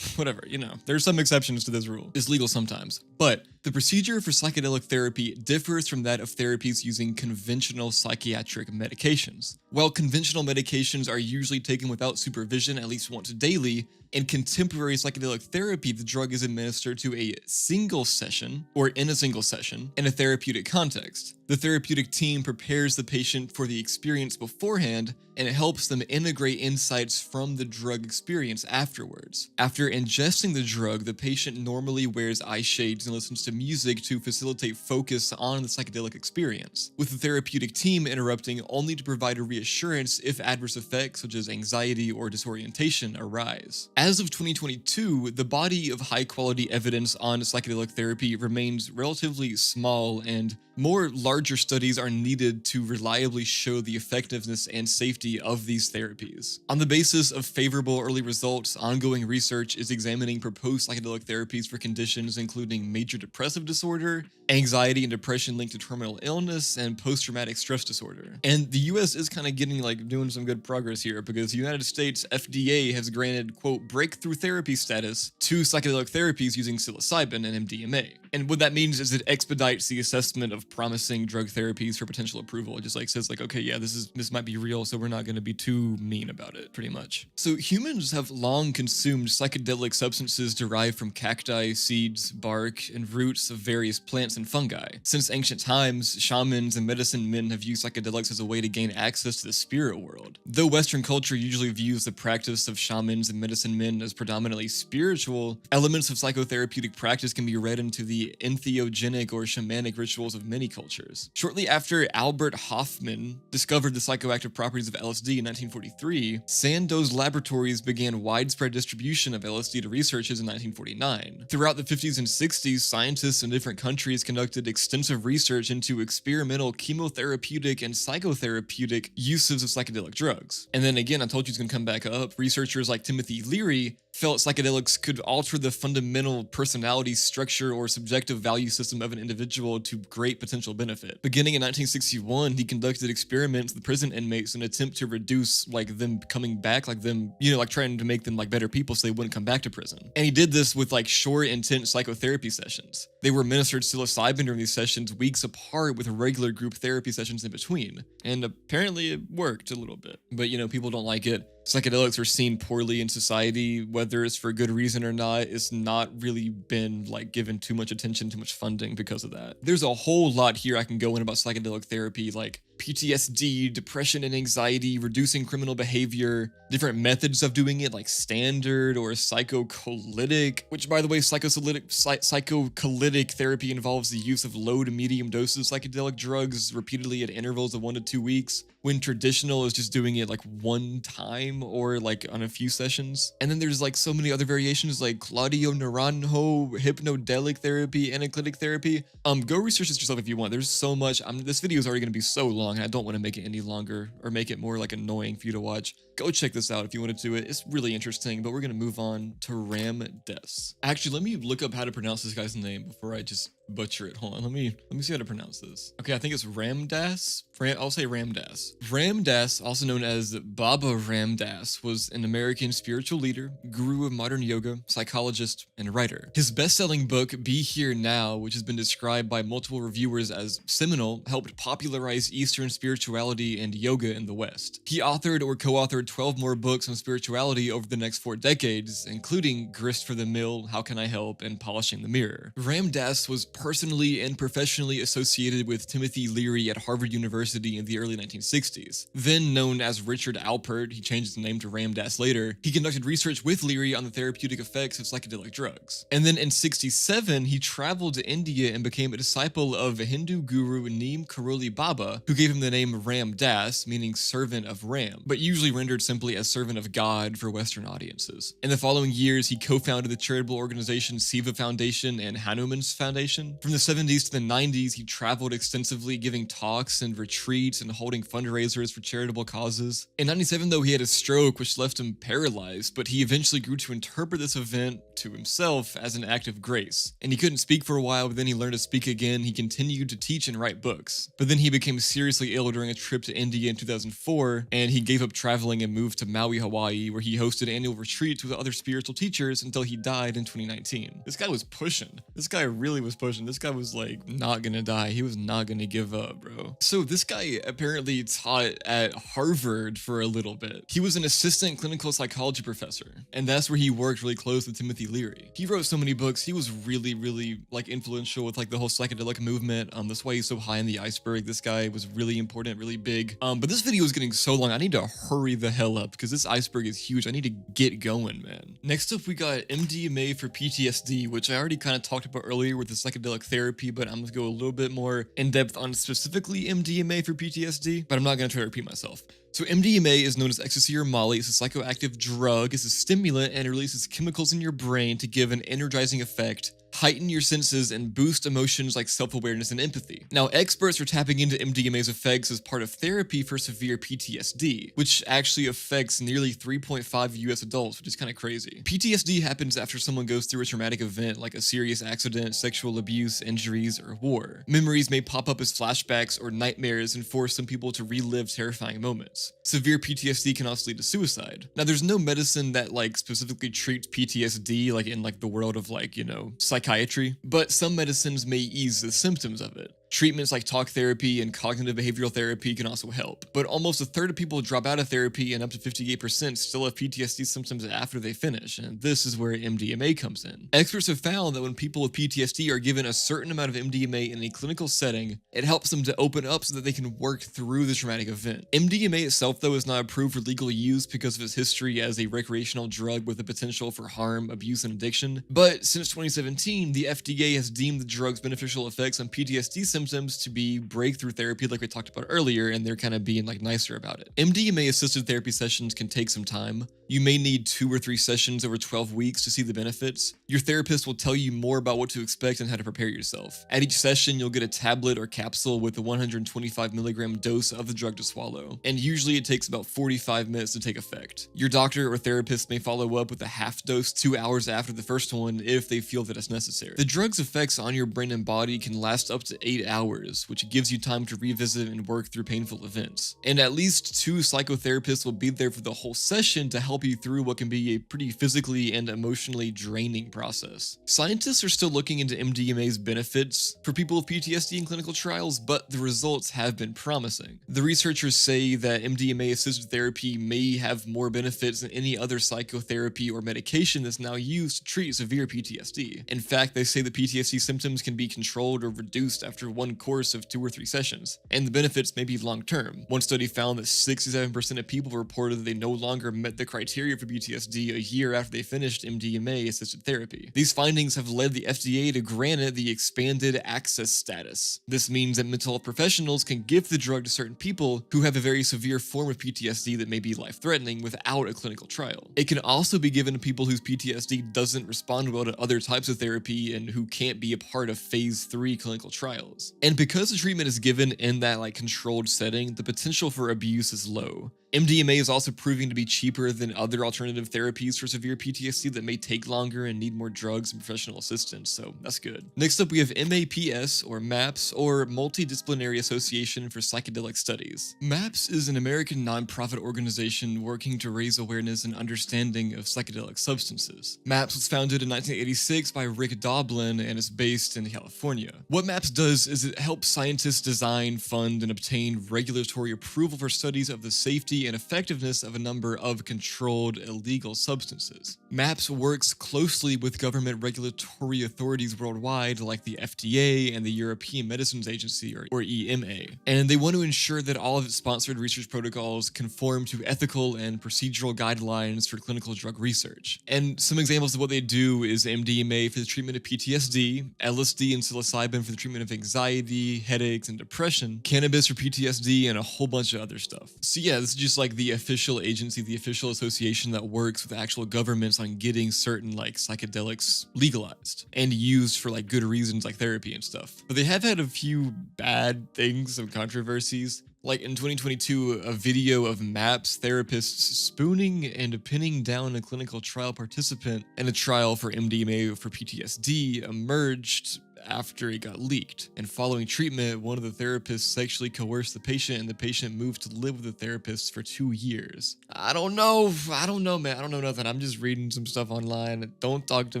whatever, you know, there's some exceptions to this rule. It's legal sometimes, but The procedure for psychedelic therapy differs from that of therapies using conventional psychiatric medications. While conventional medications are usually taken without supervision at least once daily, in contemporary psychedelic therapy, the drug is administered to a single session, or in a single session, in a therapeutic context. The therapeutic team prepares the patient for the experience beforehand, and it helps them integrate insights from the drug experience afterwards. After ingesting the drug, the patient normally wears eye shades and listens to music to facilitate focus on the psychedelic experience, with the therapeutic team interrupting only to provide a reassurance if adverse effects such as anxiety or disorientation arise. As of 2022, the body of high-quality evidence on psychedelic therapy remains relatively small, and more larger studies are needed to reliably show the effectiveness and safety of these therapies. On the basis of favorable early results, ongoing research is examining proposed psychedelic therapies for conditions including major depressive disorder, anxiety and depression linked to terminal illness, and post-traumatic stress disorder. And the US is kind of getting doing some good progress here, because the United States FDA has granted, quote, breakthrough therapy status to psychedelic therapies using psilocybin and MDMA. And what that means is it expedites the assessment of promising drug therapies for potential approval. It just says okay, yeah, this might be real, so we're not going to be too mean about it, pretty much. So humans have long consumed psychedelic substances derived from cacti, seeds, bark, and roots of various plants and fungi. Since ancient times, shamans and medicine men have used psychedelics as a way to gain access to the spirit world. Though Western culture usually views the practice of shamans and medicine men as predominantly spiritual, elements of psychotherapeutic practice can be read into the entheogenic or shamanic rituals of many cultures. Shortly after Albert Hofmann discovered the psychoactive properties of LSD in 1943, Sandoz Laboratories began widespread distribution of LSD to researchers in 1949. Throughout the 50s and 60s, scientists in different countries conducted extensive research into experimental chemotherapeutic and psychotherapeutic uses of psychedelic drugs. And then again, I told you it's going to come back up. Researchers like Timothy Leary felt psychedelics could alter the fundamental personality structure or subjective value system of an individual to great potential benefit. Beginning in 1961, he conducted experiments with prison inmates in an attempt to reduce them coming back, trying to make them better people so they wouldn't come back to prison. And he did this with short, intense psychotherapy sessions. They were administered psilocybin during these sessions weeks apart, with regular group therapy sessions in between. And apparently it worked a little bit. But people don't like it. Psychedelics are seen poorly in society, whether it's for good reason or not. It's not really been given too much attention, too much funding because of that. There's a whole lot here I can go in about psychedelic therapy, like PTSD, depression and anxiety, reducing criminal behavior, different methods of doing it, like standard or psychocollytic, which by the way, psychocollytic therapy involves the use of low to medium doses of psychedelic drugs repeatedly at intervals of 1 to 2 weeks, when traditional is just doing it one time or on a few sessions. And then there's so many other variations like Claudio Naranjo, hypnodelic therapy, analytic therapy. Go research this yourself if you want. There's so much. This video is already going to be so long, and I don't want to make it any longer or make it more annoying for you to watch. Go check this out if you want to do it. It's really interesting, but we're going to move on to Ram Dass. Actually, let me look up how to pronounce this guy's name before I just butcher it. Hold on, let me see how to pronounce this. Okay, I think it's Ram Dass. I'll say Ram Dass. Ram Dass, also known as Baba Ram Dass, was an American spiritual leader, guru of modern yoga, psychologist, and writer. His best-selling book, Be Here Now, which has been described by multiple reviewers as seminal, helped popularize Eastern spirituality and yoga in the West. He authored or co-authored 12 more books on spirituality over the next 4 decades, including Grist for the Mill, How Can I Help, and Polishing the Mirror. Ram Dass was personally and professionally associated with Timothy Leary at Harvard University in the early 1960s. Then known as Richard Alpert, he changed his name to Ram Dass later, he conducted research with Leary on the therapeutic effects of psychedelic drugs. And then in 1967, he traveled to India and became a disciple of Hindu guru Neem Karoli Baba, who gave him the name Ram Dass, meaning servant of Ram, but usually rendered simply as servant of God for Western audiences. In the following years, he co-founded the charitable organization Siva Foundation and Hanuman's Foundation. From the 70s to the 90s, he traveled extensively, giving talks and retreats and holding fundraisers for charitable causes. In 97, though, he had a stroke which left him paralyzed, but he eventually grew to interpret this event to himself as an act of grace. And he couldn't speak for a while, but then he learned to speak again. He continued to teach and write books. But then he became seriously ill during a trip to India in 2004, and he gave up traveling and moved to Maui, Hawaii, where he hosted annual retreats with other spiritual teachers until he died in 2019. This guy was pushing. This guy really was pushing. imagine. This guy was like not gonna die. He was not gonna give up, bro. So this guy apparently taught at Harvard for a little bit. He was an assistant clinical psychology professor, and that's where he worked really close with Timothy Leary. He wrote so many books. He was really like influential with like the whole psychedelic movement. That's why he's so high in the iceberg. This guy was really important, really big. But this video is getting so long. I need to hurry the hell up because this iceberg is huge. I need to get going, man. Next up, we got MDMA for PTSD, which I already kind of talked about earlier with the psychedelic therapy, but I'm gonna go a little bit more in depth on specifically MDMA for PTSD, but I'm not gonna try to repeat myself. So MDMA is known as ecstasy or Molly. It's a psychoactive drug. It's a stimulant and it releases chemicals in your brain to give an energizing effect, heighten your senses, and boost emotions like self-awareness and empathy. Now, experts are tapping into MDMA's effects as part of therapy for severe PTSD, which actually affects nearly 3.5 US adults, which is kind of crazy. PTSD happens after someone goes through a traumatic event like a serious accident, sexual abuse, injuries, or war. Memories may pop up as flashbacks or nightmares and force some people to relive terrifying moments. Severe PTSD can also lead to suicide. Now, there's no medicine that like specifically treats PTSD like in like the world of like, you know, psychiatry, but some medicines may ease the symptoms of it. Treatments like talk therapy and cognitive behavioral therapy can also help, but almost a third of people drop out of therapy and up to 58% still have PTSD symptoms after they finish, and this is where MDMA comes in. Experts have found that when people with PTSD are given a certain amount of MDMA in a clinical setting, it helps them to open up so that they can work through the traumatic event. MDMA itself, though, is not approved for legal use because of its history as a recreational drug with the potential for harm, abuse, and addiction, but since 2017, the FDA has deemed the drug's beneficial effects on PTSD symptoms to be breakthrough therapy like we talked about earlier, and they're kind of being like nicer about it. MDMA assisted therapy sessions can take some time. You may need 2 or 3 sessions over 12 weeks to see the benefits. Your therapist will tell you more about what to expect and how to prepare yourself. At each session, you'll get a tablet or capsule with a 125 milligram dose of the drug to swallow, and usually it takes about 45 minutes to take effect. Your doctor or therapist may follow up with a half dose 2 hours after the first one if they feel that it's necessary. The drug's effects on your brain and body can last up to 8 hours, which gives you time to revisit and work through painful events. And at least 2 psychotherapists will be there for the whole session to help you through what can be a pretty physically and emotionally draining process. Scientists are still looking into MDMA's benefits for people with PTSD in clinical trials, but the results have been promising. The researchers say that MDMA-assisted therapy may have more benefits than any other psychotherapy or medication that's now used to treat severe PTSD. In fact, they say the PTSD symptoms can be controlled or reduced after one course of 2 or 3 sessions, and the benefits may be long-term. One study found that 67% of people reported that they no longer met the criteria for PTSD a year after they finished MDMA-assisted therapy. These findings have led the FDA to grant it the expanded access status. This means that mental health professionals can give the drug to certain people who have a very severe form of PTSD that may be life-threatening without a clinical trial. It can also be given to people whose PTSD doesn't respond well to other types of therapy and who can't be a part of phase 3 clinical trials. And because the treatment is given in that like controlled setting, the potential for abuse is low. MDMA is also proving to be cheaper than other alternative therapies for severe PTSD that may take longer and need more drugs and professional assistance, so that's good. Next up, we have MAPS, or MAPS, or Multidisciplinary Association for Psychedelic Studies. MAPS is an American nonprofit organization working to raise awareness and understanding of psychedelic substances. MAPS was founded in 1986 by Rick Doblin and is based in California. What MAPS does is it helps scientists design, fund, and obtain regulatory approval for studies of the safety and effectiveness of a number of controlled illegal substances. MAPS works closely with government regulatory authorities worldwide like the FDA and the European Medicines Agency, or EMA, and they want to ensure that all of its sponsored research protocols conform to ethical and procedural guidelines for clinical drug research. And some examples of what they do is MDMA for the treatment of PTSD, LSD and psilocybin for the treatment of anxiety, headaches, and depression, cannabis for PTSD, and a whole bunch of other stuff. So yeah, this is just like the official agency, the official association that works with actual governments on getting certain like psychedelics legalized and used for like good reasons like therapy and stuff. But they have had a few bad things, some controversies. Like in 2022, a video of MAPS therapists spooning and pinning down a clinical trial participant in a trial for MDMA for PTSD emerged after it got leaked. And following treatment, one of the therapists sexually coerced the patient, and the patient moved to live with the therapist for 2 years. I don't know, man. I don't know nothing. I'm just reading some stuff online. Don't talk to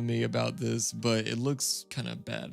me about this, but it looks kind of bad.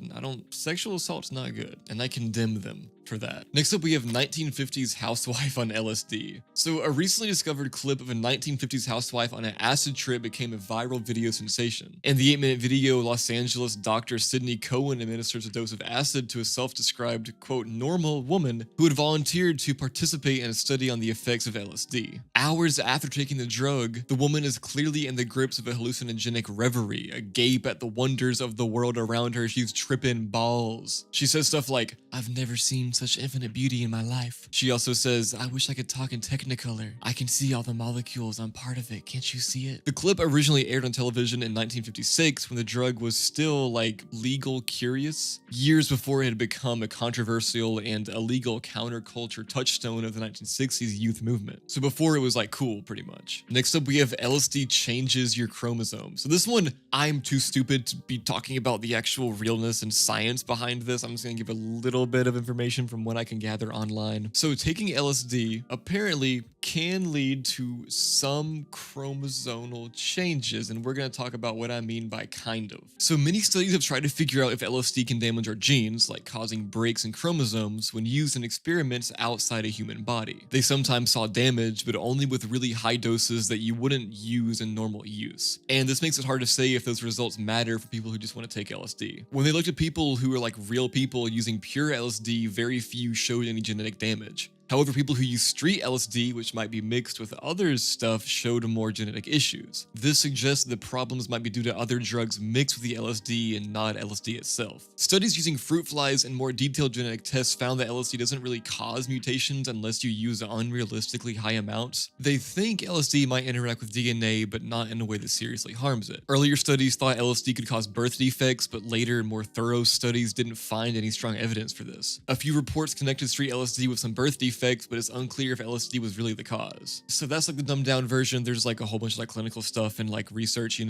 Sexual assault's not good, and I condemn them for that. Next up, we have 1950s housewife on LSD. So a recently discovered clip of a 1950s housewife on an acid trip became a viral video sensation. In the 8-minute video, Los Angeles doctor Sidney Cohen administers a dose of acid to a self-described, quote, normal woman who had volunteered to participate in a study on the effects of LSD. Hours after taking the drug, the woman is clearly in the grips of a hallucinogenic reverie, agape at the wonders of the world around her. She's tripping balls. She says stuff like, "I've never seen such infinite beauty in my life." She also says, "I wish I could talk in Technicolor. I can see all the molecules. I'm part of it. Can't you see it?" The clip originally aired on television in 1956 when the drug was still legal curious, years before it had become a controversial and illegal counterculture touchstone of the 1960s youth movement. So before it was cool, pretty much. Next up, we have LSD changes your chromosomes. So this one, I'm too stupid to be talking about the actual realness and science behind this. I'm just gonna give a little bit of information from what I can gather online. So taking LSD apparently can lead to some chromosomal changes, and we're going to talk about what I mean by kind of. So many studies have tried to figure out if LSD can damage our genes, like causing breaks in chromosomes when used in experiments outside a human body. They sometimes saw damage, but only with really high doses that you wouldn't use in normal use. And this makes it hard to say if those results matter for people who just want to take LSD. When they looked at people who were real people using pure LSD, very few showed any genetic damage. However, people who use street LSD, which might be mixed with other stuff, showed more genetic issues. This suggests that problems might be due to other drugs mixed with the LSD and not LSD itself. Studies using fruit flies and more detailed genetic tests found that LSD doesn't really cause mutations unless you use unrealistically high amounts. They think LSD might interact with DNA, but not in a way that seriously harms it. Earlier studies thought LSD could cause birth defects, but later, more thorough studies didn't find any strong evidence for this. A few reports connected street LSD with some birth defects, but it's unclear if LSD was really the cause. So that's the dumbed down version. There's a whole bunch of clinical stuff and research,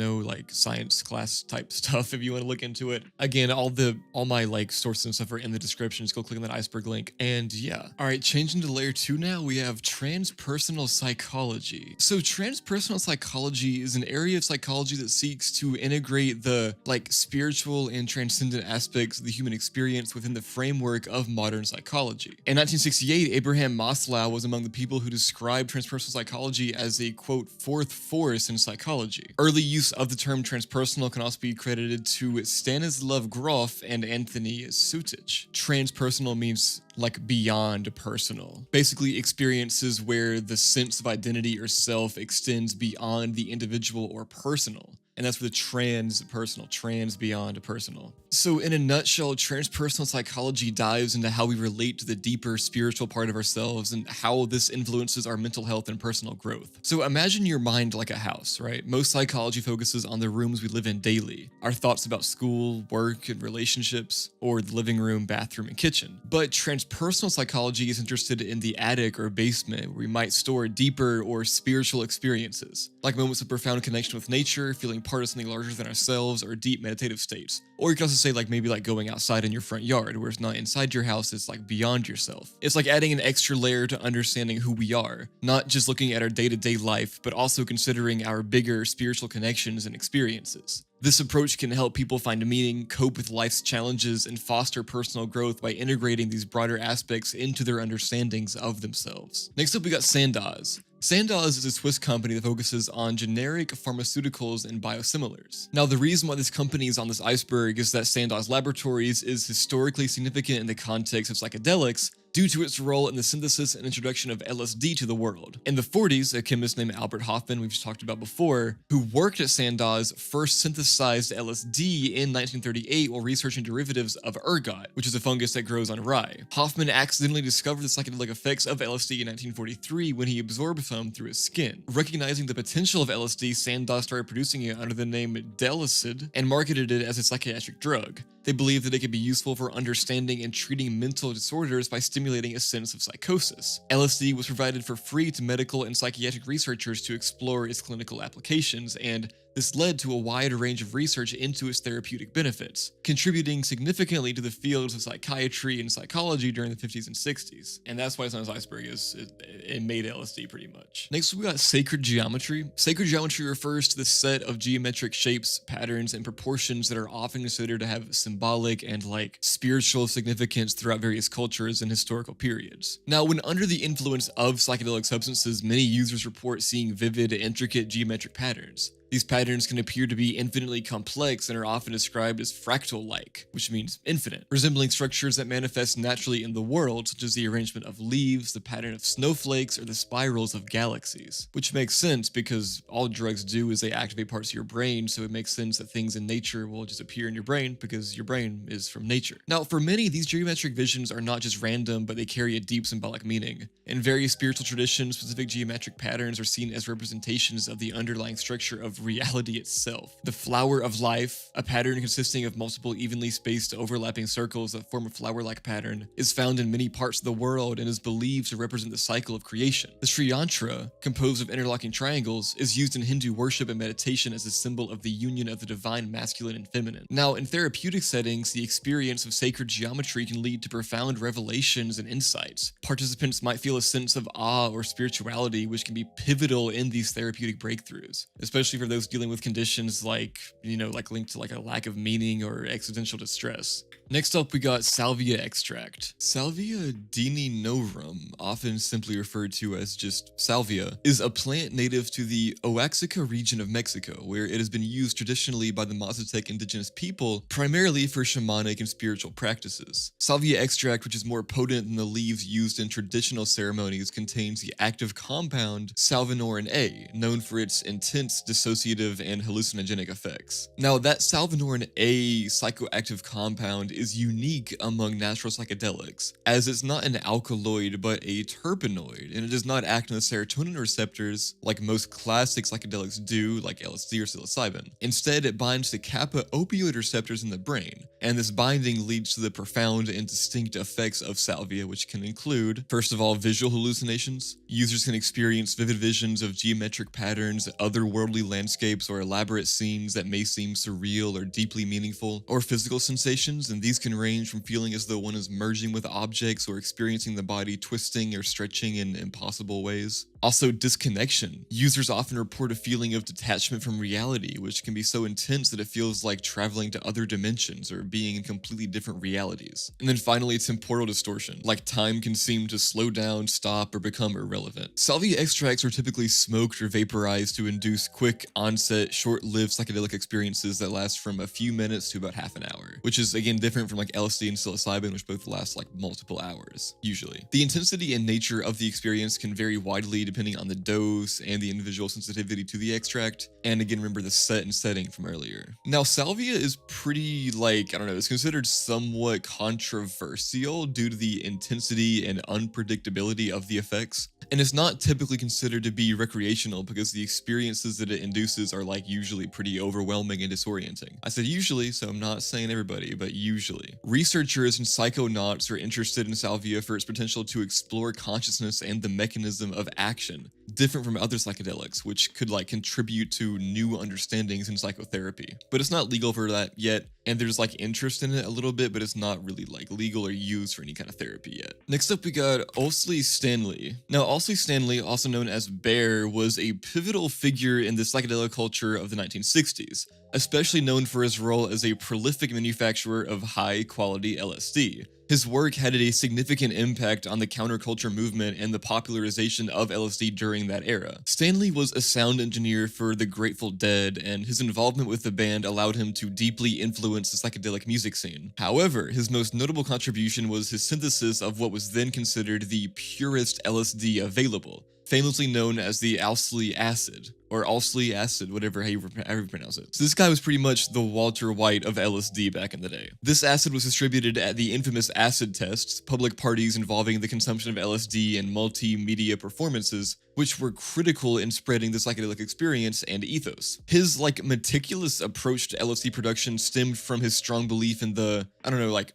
science class type stuff if you want to look into it. Again, all my sources and stuff are in the description. Just go click on that iceberg link. And yeah. All right, changing to layer 2 now, we have transpersonal psychology. So transpersonal psychology is an area of psychology that seeks to integrate the spiritual and transcendent aspects of the human experience within the framework of modern psychology. In 1968, Abraham Maslow was among the people who described transpersonal psychology as a, quote, fourth force in psychology. Early use of the term transpersonal can also be credited to Stanislav Grof and Anthony Sutich. Transpersonal means beyond personal. Basically experiences where the sense of identity or self extends beyond the individual or personal. And that's where the trans beyond personal. So in a nutshell, transpersonal psychology dives into how we relate to the deeper spiritual part of ourselves and how this influences our mental health and personal growth. So imagine your mind like a house, right? Most psychology focuses on the rooms we live in daily, our thoughts about school, work, and relationships, or the living room, bathroom, and kitchen. But transpersonal psychology is interested in the attic or basement, where we might store deeper or spiritual experiences, like moments of profound connection with nature, feeling part of something larger than ourselves, or deep meditative states. Or you can also say maybe going outside in your front yard, where it's not inside your house, it's beyond yourself. It's adding an extra layer to understanding who we are, not just looking at our day-to-day life, but also considering our bigger spiritual connections and experiences. This approach can help people find meaning, cope with life's challenges, and foster personal growth by integrating these broader aspects into their understandings of themselves. Next up, we got Sandoz. Sandoz is a Swiss company that focuses on generic pharmaceuticals and biosimilars. Now, the reason why this company is on this iceberg is that Sandoz Laboratories is historically significant in the context of psychedelics due to its role in the synthesis and introduction of LSD to the world. In the 40s, a chemist named Albert Hofmann, we've just talked about before, who worked at Sandoz, first synthesized LSD in 1938 while researching derivatives of ergot, which is a fungus that grows on rye. Hoffman accidentally discovered the psychedelic effects of LSD in 1943 when he absorbed some through his skin. Recognizing the potential of LSD, Sandoz started producing it under the name Delicid and marketed it as a psychiatric drug. They believed that it could be useful for understanding and treating mental disorders by stimulating a sense of psychosis. LSD was provided for free to medical and psychiatric researchers to explore its clinical applications, and This led to a wide range of research into its therapeutic benefits, contributing significantly to the fields of psychiatry and psychology during the 50s and 60s. And that's why it's known as Iceberg, it made LSD pretty much. Next, we got sacred geometry. Sacred geometry refers to the set of geometric shapes, patterns, and proportions that are often considered to have symbolic and spiritual significance throughout various cultures and historical periods. Now, when under the influence of psychedelic substances, many users report seeing vivid, intricate geometric patterns. These patterns can appear to be infinitely complex and are often described as fractal-like, which means infinite, resembling structures that manifest naturally in the world, such as the arrangement of leaves, the pattern of snowflakes, or the spirals of galaxies. Which makes sense because all drugs do is they activate parts of your brain, so it makes sense that things in nature will just appear in your brain because your brain is from nature. Now, for many, these geometric visions are not just random, but they carry a deep symbolic meaning. In various spiritual traditions, specific geometric patterns are seen as representations of the underlying structure of reality itself. The flower of life, a pattern consisting of multiple evenly spaced overlapping circles that form a flower-like pattern, is found in many parts of the world and is believed to represent the cycle of creation. The Sri Yantra, composed of interlocking triangles, is used in Hindu worship and meditation as a symbol of the union of the divine masculine and feminine. Now, in therapeutic settings, the experience of sacred geometry can lead to profound revelations and insights. Participants might feel a sense of awe or spirituality, which can be pivotal in these therapeutic breakthroughs, especially for those dealing with conditions linked to a lack of meaning or existential distress. Next up, we got salvia extract. Salvia dininorum, often simply referred to as just salvia, is a plant native to the Oaxaca region of Mexico, where it has been used traditionally by the Mazatec indigenous people, primarily for shamanic and spiritual practices. Salvia extract, which is more potent than the leaves used in traditional ceremonies, contains the active compound salvinorin A, known for its intense dissociative and hallucinogenic effects. Now, that salvinorin A psychoactive compound is unique among natural psychedelics, as it's not an alkaloid but a terpenoid, and it does not act on the serotonin receptors like most classic psychedelics do, like LSD or psilocybin. Instead, it binds to kappa opioid receptors in the brain, and this binding leads to the profound and distinct effects of salvia, which can include, first of all, visual hallucinations. Users can experience vivid visions of geometric patterns, otherworldly landscapes, or elaborate scenes that may seem surreal or deeply meaningful, or physical sensations, and these can range from feeling as though one is merging with objects or experiencing the body twisting or stretching in impossible ways. Also, disconnection. Users often report a feeling of detachment from reality, which can be so intense that it feels like traveling to other dimensions or being in completely different realities. And then finally, temporal distortion, like time can seem to slow down, stop, or become irrelevant. Salvia extracts are typically smoked or vaporized to induce quick onset, short-lived psychedelic experiences that last from a few minutes to about half an hour, which is again different from LSD and psilocybin, which both last multiple hours, usually. The intensity and nature of the experience can vary widely depending on the dose and the individual sensitivity to the extract, and again, remember the set and setting from earlier. Now, salvia is pretty, it's considered somewhat controversial due to the intensity and unpredictability of the effects, and it's not typically considered to be recreational because the experiences that it induces are usually pretty overwhelming and disorienting. I said usually, so I'm not saying everybody, but usually. Researchers and psychonauts are interested in salvia for its potential to explore consciousness and the mechanism of action, different from other psychedelics, which could contribute to new understandings in psychotherapy. But it's not legal for that yet, and there's interest in it a little bit, but it's not really legal or used for any kind of therapy yet. Next up, we got Owsley Stanley. Now, Owsley Stanley, also known as Bear, was a pivotal figure in the psychedelic culture of the 1960s, especially known for his role as a prolific manufacturer of high-quality LSD. His work had a significant impact on the counterculture movement and the popularization of LSD during that era. Stanley was a sound engineer for the Grateful Dead, and his involvement with the band allowed him to deeply influence the psychedelic music scene. However, his most notable contribution was his synthesis of what was then considered the purest LSD available, famously known as the Owsley acid, or Owsley acid, whatever how you pronounce it. So this guy was pretty much the Walter White of LSD back in the day. This acid was distributed at the infamous acid tests, public parties involving the consumption of LSD and multimedia performances, which were critical in spreading the psychedelic experience and ethos. His meticulous approach to LSD production stemmed from his strong belief in the,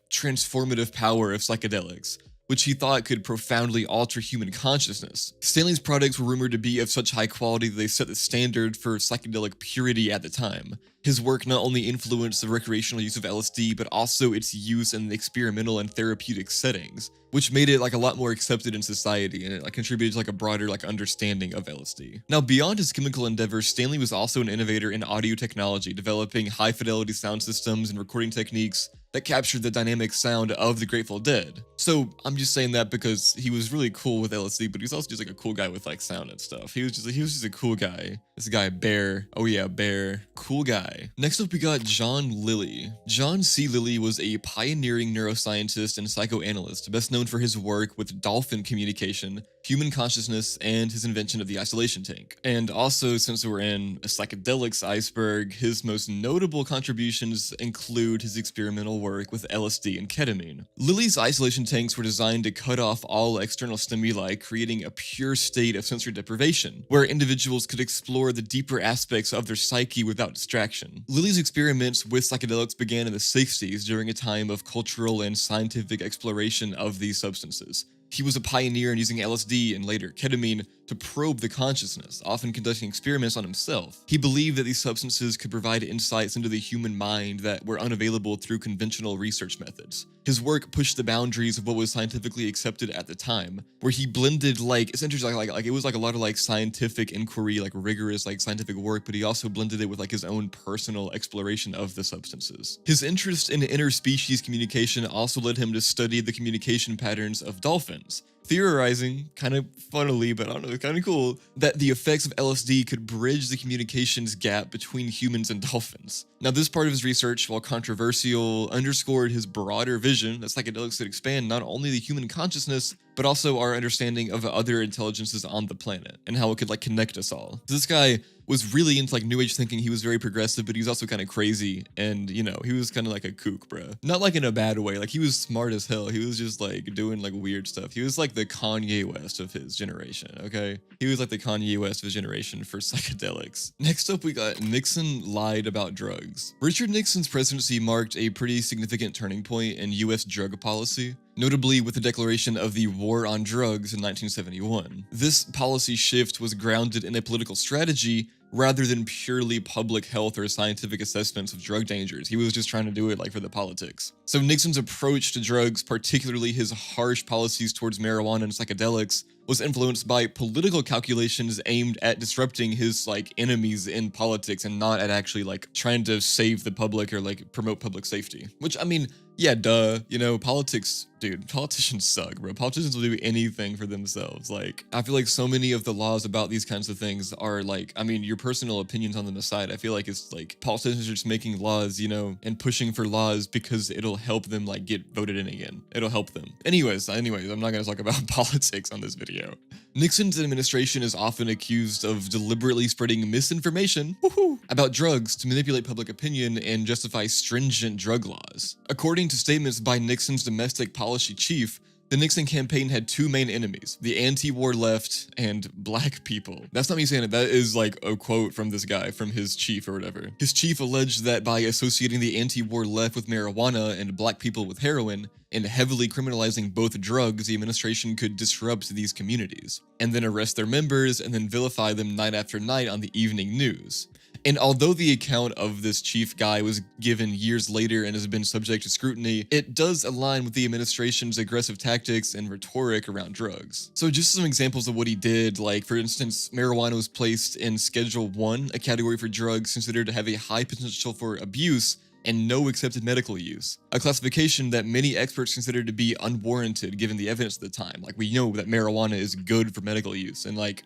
transformative power of psychedelics, which he thought could profoundly alter human consciousness. Stanley's products were rumored to be of such high quality that they set the standard for psychedelic purity at the time. His work not only influenced the recreational use of LSD, but also its use in experimental and therapeutic settings, which made it like a lot more accepted in society, and it like contributed to like a broader like understanding of LSD. Now, beyond his chemical endeavors, Stanley was also an innovator in audio technology, developing high fidelity sound systems and recording techniques that captured the dynamic sound of the Grateful Dead. So I'm just saying that because he was really cool with LSD, but he's also just like a cool guy with like sound and stuff. He was just a cool guy. This guy Bear, oh yeah, Bear, cool guy. Next up we got John Lilly. John C. Lilly was a pioneering neuroscientist and psychoanalyst, best known for his work with dolphin communication, human consciousness, and his invention of the isolation tank. And also, since we're in a psychedelics iceberg, his most notable contributions include his experimental work with LSD and ketamine. Lilly's isolation tanks were designed to cut off all external stimuli, creating a pure state of sensory deprivation, where individuals could explore the deeper aspects of their psyche without distraction. Lilly's experiments with psychedelics began in the 60s during a time of cultural and scientific exploration of these substances. He was a pioneer in using LSD and later ketamine to probe the consciousness, often conducting experiments on himself. He believed that these substances could provide insights into the human mind that were unavailable through conventional research methods. His work pushed the boundaries of what was scientifically accepted at the time, where he blended it's interesting, like it was like a lot of like scientific inquiry, like rigorous like scientific work, but he also blended it with like his own personal exploration of the substances. His interest in interspecies communication also led him to study the communication patterns of dolphins, theorizing, kind of funnily, but I don't know, kind of cool, that the effects of LSD could bridge the communications gap between humans and dolphins. Now, this part of his research, while controversial, underscored his broader vision that psychedelics could expand not only the human consciousness, but also our understanding of other intelligences on the planet and how it could like connect us all. This guy was really into like new age thinking. He was very progressive, but he was also kind of crazy, and you know, he was kind of like a kook, bruh. Not like in a bad way, like he was smart as hell. He was just like doing like weird stuff. He was like the Kanye West of his generation, okay? He was like the Kanye West of his generation for psychedelics. Next up, we got Nixon lied about drugs. Richard Nixon's presidency marked a pretty significant turning point in US drug policy, notably with the declaration of the War on Drugs in 1971. This policy shift was grounded in a political strategy rather than purely public health or scientific assessments of drug dangers. He was just trying to do it like for the politics. So Nixon's approach to drugs, particularly his harsh policies towards marijuana and psychedelics, was influenced by political calculations aimed at disrupting his like enemies in politics and not at actually like trying to save the public or like promote public safety. Which, I mean, yeah, duh, you know, politics, dude, politicians suck, bro. Politicians will do anything for themselves. Like, I feel like so many of the laws about these kinds of things are like, I mean, your personal opinions on them aside, I feel like it's like politicians are just making laws, you know, and pushing for laws because it'll help them like get voted in again. It'll help them. Anyways, I'm not gonna talk about politics on this video. Nixon's administration is often accused of deliberately spreading misinformation about drugs to manipulate public opinion and justify stringent drug laws. According to statements by Nixon's domestic policy chief, the Nixon campaign had two main enemies, the anti-war left and black people. That's not me saying it, that is like a quote from this guy, from his chief or whatever. His chief alleged that by associating the anti-war left with marijuana and black people with heroin, and heavily criminalizing both drugs, the administration could disrupt these communities, and then arrest their members and then vilify them night after night on the evening news. And although the account of this chief guy was given years later and has been subject to scrutiny, it does align with the administration's aggressive tactics and rhetoric around drugs. So just some examples of what he did, like for instance, marijuana was placed in Schedule 1, a category for drugs considered to have a high potential for abuse and no accepted medical use, a classification that many experts consider to be unwarranted given the evidence at the time. Like, we know that marijuana is good for medical use, and like,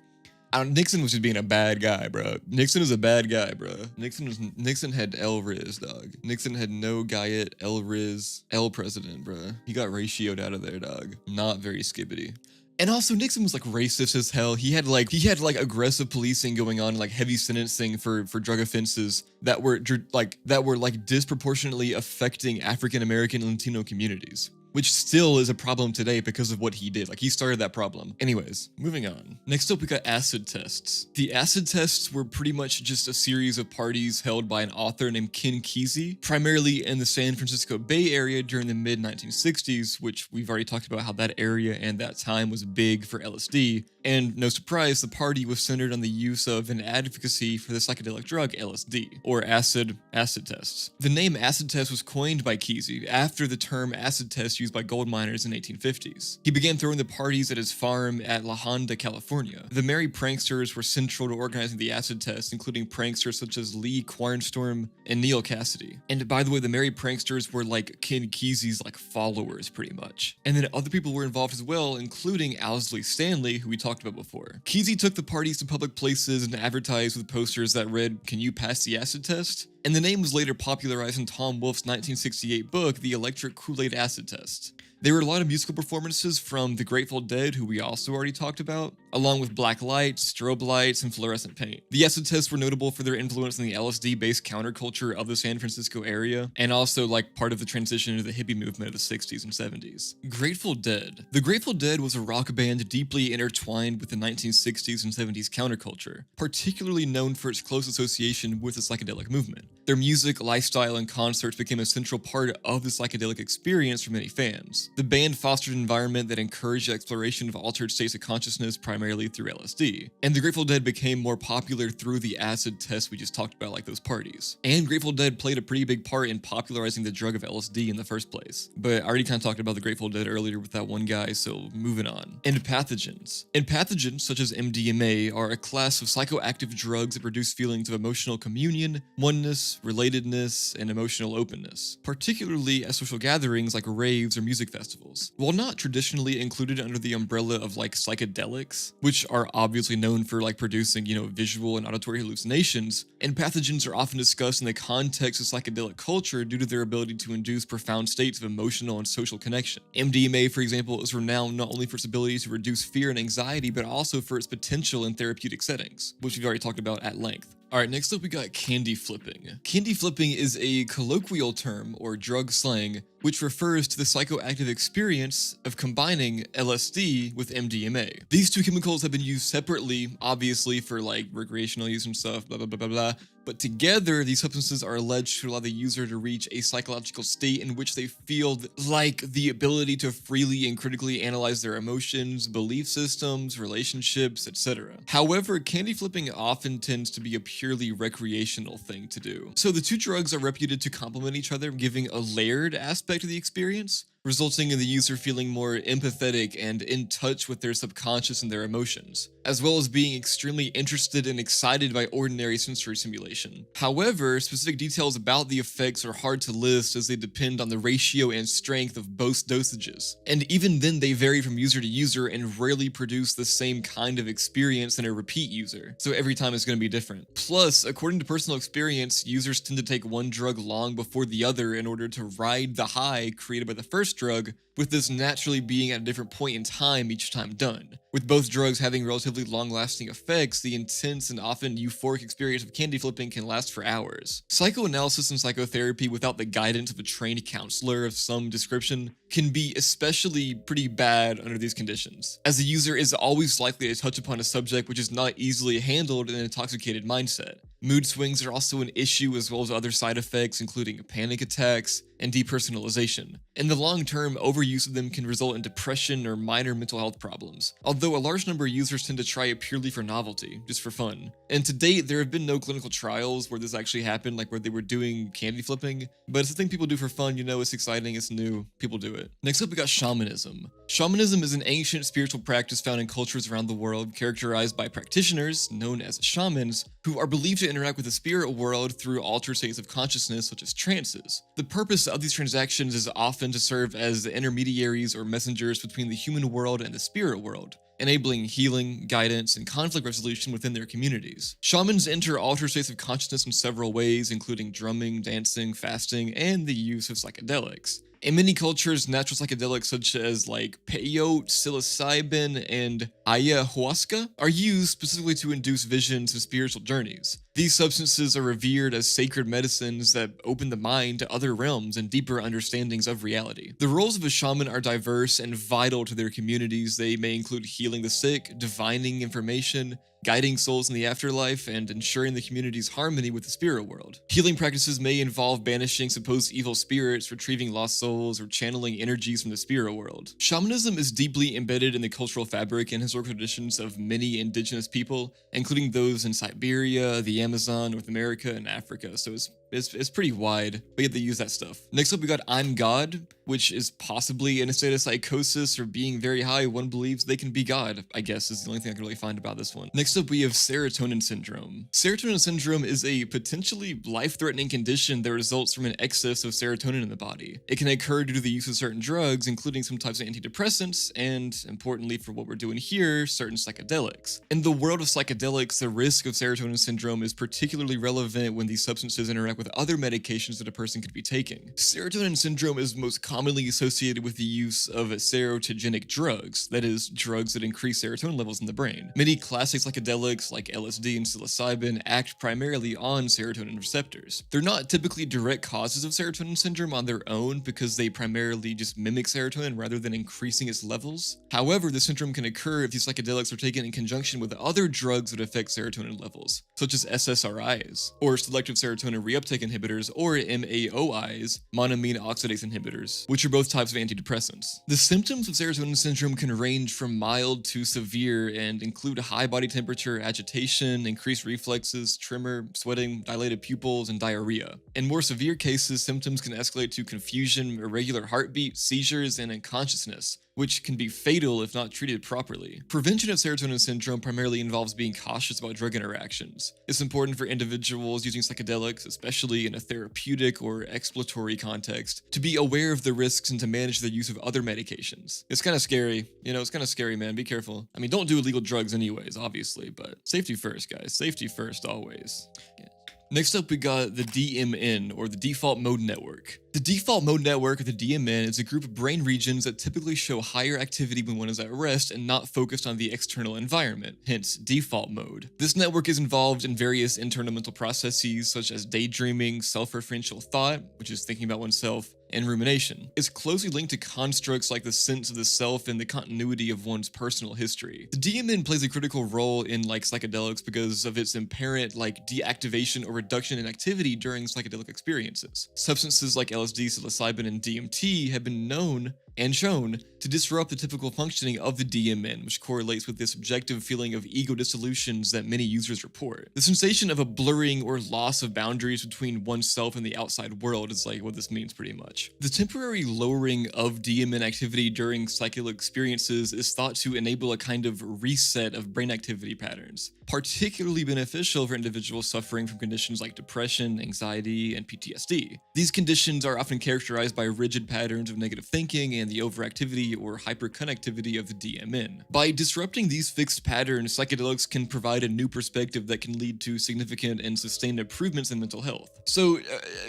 Nixon was just being a bad guy, bro. Nixon is a bad guy, bro. Nixon had L Riz, dog. Nixon had no Guyot, L Riz, L president, bro. He got ratioed out of there, dog. Not very skibbity. And also, Nixon was like racist as hell. He had like aggressive policing going on, like heavy sentencing for drug offenses that were disproportionately affecting African American and Latino communities. which still is a problem today because of what he did. Like, he started that problem. Anyways, moving on. Next up, we got acid tests. The acid tests were pretty much just a series of parties held by an author named Ken Kesey, primarily in the San Francisco Bay Area during the mid-1960s, which we've already talked about how that area and that time was big for LSD. And no surprise, the party was centered on the use of an advocacy for the psychedelic drug LSD, or acid tests. The name acid test was coined by Kesey after the term acid test used by gold miners in the 1850s. He began throwing the parties at his farm at La Honda, California. The merry pranksters were central to organizing the acid test, including pranksters such as Lee Quarnstorm and Neil Cassidy. And by the way, the merry pranksters were like Ken Kesey's like followers pretty much. And then other people were involved as well, including Owsley Stanley, who we talked about before. Kesey took the parties to public places and advertised with posters that read, "Can you pass the acid test?" And the name was later popularized in Tom Wolfe's 1968 book, The Electric Kool-Aid Acid Test. There were a lot of musical performances from the Grateful Dead, who we also already talked about, along with black lights, strobe lights, and fluorescent paint. The acid tests were notable for their influence in the LSD-based counterculture of the San Francisco area, and also like part of the transition into the hippie movement of the 60s and 70s. Grateful Dead. The Grateful Dead was a rock band deeply intertwined with the 1960s and 70s counterculture, particularly known for its close association with the psychedelic movement. Their music, lifestyle, and concerts became a central part of the psychedelic experience for many fans. The band fostered an environment that encouraged exploration of altered states of consciousness primarily through LSD. And the Grateful Dead became more popular through the acid tests we just talked about, like those parties. And Grateful Dead played a pretty big part in popularizing the drug of LSD in the first place. But I already kind of talked about the Grateful Dead earlier with that one guy, so moving on. And pathogens. And pathogens, such as MDMA, are a class of psychoactive drugs that produce feelings of emotional communion, oneness, relatedness, and emotional openness, particularly at social gatherings like raves or music festivals. While not traditionally included under the umbrella of like psychedelics, which are obviously known for like producing, visual and auditory hallucinations, and pathogens are often discussed in the context of psychedelic culture due to their ability to induce profound states of emotional and social connection. MDMA, for example, is renowned not only for its ability to reduce fear and anxiety, but also for its potential in therapeutic settings, which we've already talked about at length. Alright, next up we got candy flipping. Candy flipping is a colloquial term, or drug slang, which refers to the psychoactive experience of combining LSD with MDMA. These two chemicals have been used separately, obviously for like recreational use and stuff, blah blah blah blah blah, but together these substances are alleged to allow the user to reach a psychological state in which they feel like the ability to freely and critically analyze their emotions, belief systems, relationships, etc. However, candy flipping often tends to be a purely recreational thing to do. So the two drugs are reputed to complement each other, giving a layered aspect to the experience, resulting in the user feeling more empathetic and in touch with their subconscious and their emotions, as well as being extremely interested and excited by ordinary sensory stimulation. However, specific details about the effects are hard to list as they depend on the ratio and strength of both dosages. And even then they vary from user to user and rarely produce the same kind of experience in a repeat user, so every time it's going to be different. Plus, according to personal experience, users tend to take one drug long before the other in order to ride the high created by the first drug, with this naturally being at a different point in time each time done. With both drugs having relatively long-lasting effects, the intense and often euphoric experience of candy flipping can last for hours. Psychoanalysis and psychotherapy without the guidance of a trained counselor of some description can be especially pretty bad under these conditions, as the user is always likely to touch upon a subject which is not easily handled in an intoxicated mindset. Mood swings are also an issue, as well as other side effects including panic attacks and depersonalization. In the long term, overuse of them can result in depression or minor mental health problems, although a large number of users tend to try it purely for novelty, just for fun. And to date, there have been no clinical trials where this actually happened, like where they were doing candy flipping, but it's a thing people do for fun, it's exciting, it's new, people do it. Next up we got shamanism. Shamanism is an ancient spiritual practice found in cultures around the world, characterized by practitioners, known as shamans, who are believed to interact with the spirit world through altered states of consciousness such as trances. The purpose of these transactions is often to serve as the intermediaries or messengers between the human world and the spirit world, enabling healing, guidance, and conflict resolution within their communities. Shamans enter altered states of consciousness in several ways, including drumming, dancing, fasting, and the use of psychedelics. In many cultures, natural psychedelics such as like peyote, psilocybin, and ayahuasca are used specifically to induce visions and spiritual journeys. These substances are revered as sacred medicines that open the mind to other realms and deeper understandings of reality. The roles of a shaman are diverse and vital to their communities. They may include healing the sick, divining information, guiding souls in the afterlife, and ensuring the community's harmony with the spirit world. Healing practices may involve banishing supposed evil spirits, retrieving lost souls, or channeling energies from the spirit world. Shamanism is deeply embedded in the cultural fabric and historical traditions of many indigenous people, including those in Siberia, the Amazon, North America, and Africa, so it's pretty wide, but yet they use that stuff. Next up, we got I'm God, which is possibly in a state of psychosis or being very high. One believes they can be God, I guess, is the only thing I can really find about this one. Next up, we have serotonin syndrome. Serotonin syndrome is a potentially life-threatening condition that results from an excess of serotonin in the body. It can occur due to the use of certain drugs, including some types of antidepressants, and, importantly for what we're doing here, certain psychedelics. In the world of psychedelics, the risk of serotonin syndrome is particularly relevant when these substances interact with other medications that a person could be taking. Serotonin syndrome is most commonly associated with the use of serotogenic drugs, that is, drugs that increase serotonin levels in the brain. Many classic psychedelics like LSD and psilocybin act primarily on serotonin receptors. They're not typically direct causes of serotonin syndrome on their own because they primarily just mimic serotonin rather than increasing its levels. However, the syndrome can occur if these psychedelics are taken in conjunction with other drugs that affect serotonin levels, such as SSRIs, or selective serotonin reuptake inhibitors, or MAOIs, monoamine oxidase inhibitors, which are both types of antidepressants. The symptoms of serotonin syndrome can range from mild to severe and include high body temperature, agitation, increased reflexes, tremor, sweating, dilated pupils, and diarrhea. In more severe cases, symptoms can escalate to confusion, irregular heartbeat, seizures, and unconsciousness, which can be fatal if not treated properly. Prevention of serotonin syndrome primarily involves being cautious about drug interactions. It's important for individuals using psychedelics, especially in a therapeutic or exploratory context, to be aware of the risks and to manage the use of other medications. It's kind of scary. It's kind of scary, man. Be careful. I mean, don't do illegal drugs anyways, obviously, but safety first, guys. Safety first, always. Yeah. Next up, we got the DMN, or the Default Mode Network. The Default Mode Network, or the DMN, is a group of brain regions that typically show higher activity when one is at rest and not focused on the external environment, hence default mode. This network is involved in various internal mental processes such as daydreaming, self-referential thought, which is thinking about oneself, and rumination. It's closely linked to constructs like the sense of the self and the continuity of one's personal history. The DMN plays a critical role in psychedelics because of its apparent deactivation or reduction in activity during psychedelic experiences. Substances like LSD, psilocybin, and DMT have been known and shown to disrupt the typical functioning of the DMN, which correlates with the subjective feeling of ego dissolutions that many users report. The sensation of a blurring or loss of boundaries between oneself and the outside world is what this means pretty much. The temporary lowering of DMN activity during psychedelic experiences is thought to enable a kind of reset of brain activity patterns, particularly beneficial for individuals suffering from conditions like depression, anxiety, and PTSD. These conditions are often characterized by rigid patterns of negative thinking and the overactivity or hyperconnectivity of the DMN. By disrupting these fixed patterns, psychedelics can provide a new perspective that can lead to significant and sustained improvements in mental health. So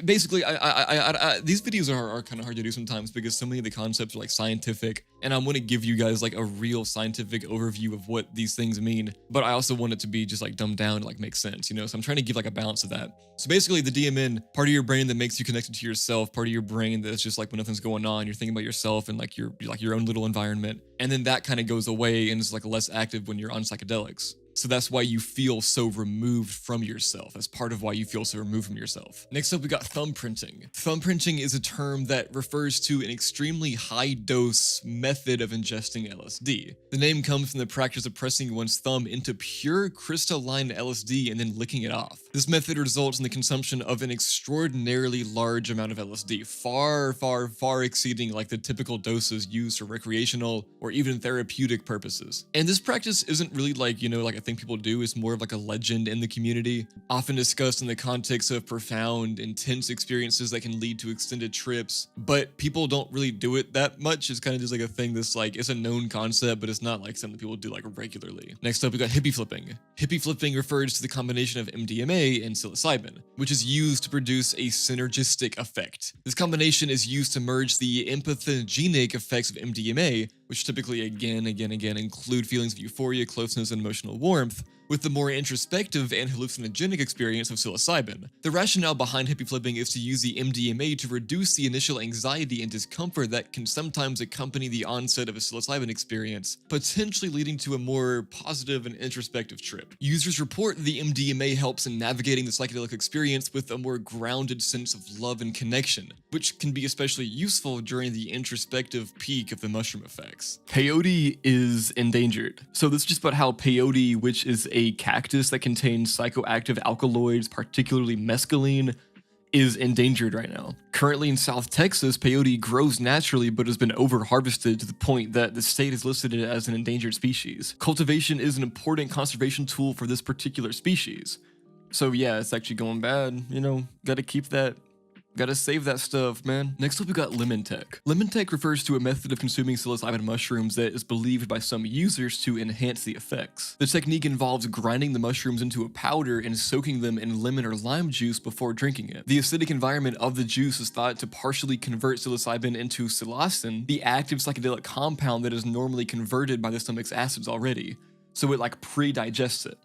basically, these videos are kind of hard to do sometimes because so many of the concepts are scientific, and I want to give you guys a real scientific overview of what these things mean, but I also want it to be just dumbed down and make sense, so I'm trying to give a balance of that. So basically, the DMN, part of your brain that makes you connected to yourself, part of your brain that's just when nothing's going on, you're thinking about yourself and your own little environment, and then that kind of goes away and is less active when you're on psychedelics. So that's why you feel so removed from yourself. That's part of why you feel so removed from yourself. Next up, we got thumbprinting. Thumbprinting is a term that refers to an extremely high dose method of ingesting LSD. The name comes from the practice of pressing one's thumb into pure crystalline LSD and then licking it off. This method results in the consumption of an extraordinarily large amount of LSD, far exceeding the typical doses used for recreational or even therapeutic purposes. And this practice isn't really I think people do. It's more of a legend in the community, often discussed in the context of profound, intense experiences that can lead to extended trips, but people don't really do it that much. It's kind of just a thing that's it's a known concept, but it's not something people do regularly. Next up, we got hippie flipping. Hippie flipping refers to the combination of MDMA and psilocybin, which is used to produce a synergistic effect. This combination is used to merge the empathogenic effects of MDMA which typically again include feelings of euphoria, closeness, and emotional warmth, with the more introspective and hallucinogenic experience of psilocybin. The rationale behind hippie flipping is to use the MDMA to reduce the initial anxiety and discomfort that can sometimes accompany the onset of a psilocybin experience, potentially leading to a more positive and introspective trip. Users report the MDMA helps in navigating the psychedelic experience with a more grounded sense of love and connection, which can be especially useful during the introspective peak of the mushroom effects. Peyote is endangered. So this is just about how peyote, which is a cactus that contains psychoactive alkaloids, particularly mescaline, is endangered right now. Currently in South Texas, peyote grows naturally but has been over-harvested to the point that the state has listed it as an endangered species. Cultivation is an important conservation tool for this particular species. So yeah, it's actually going bad, you know, gotta keep that. Gotta save that stuff, man. Next up, we got lemon tech. Lemon tech refers to a method of consuming psilocybin mushrooms that is believed by some users to enhance the effects. The technique involves grinding the mushrooms into a powder and soaking them in lemon or lime juice before drinking it. The acidic environment of the juice is thought to partially convert psilocybin into psilocin, the active psychedelic compound that is normally converted by the stomach's acids already. So it like pre-digests it.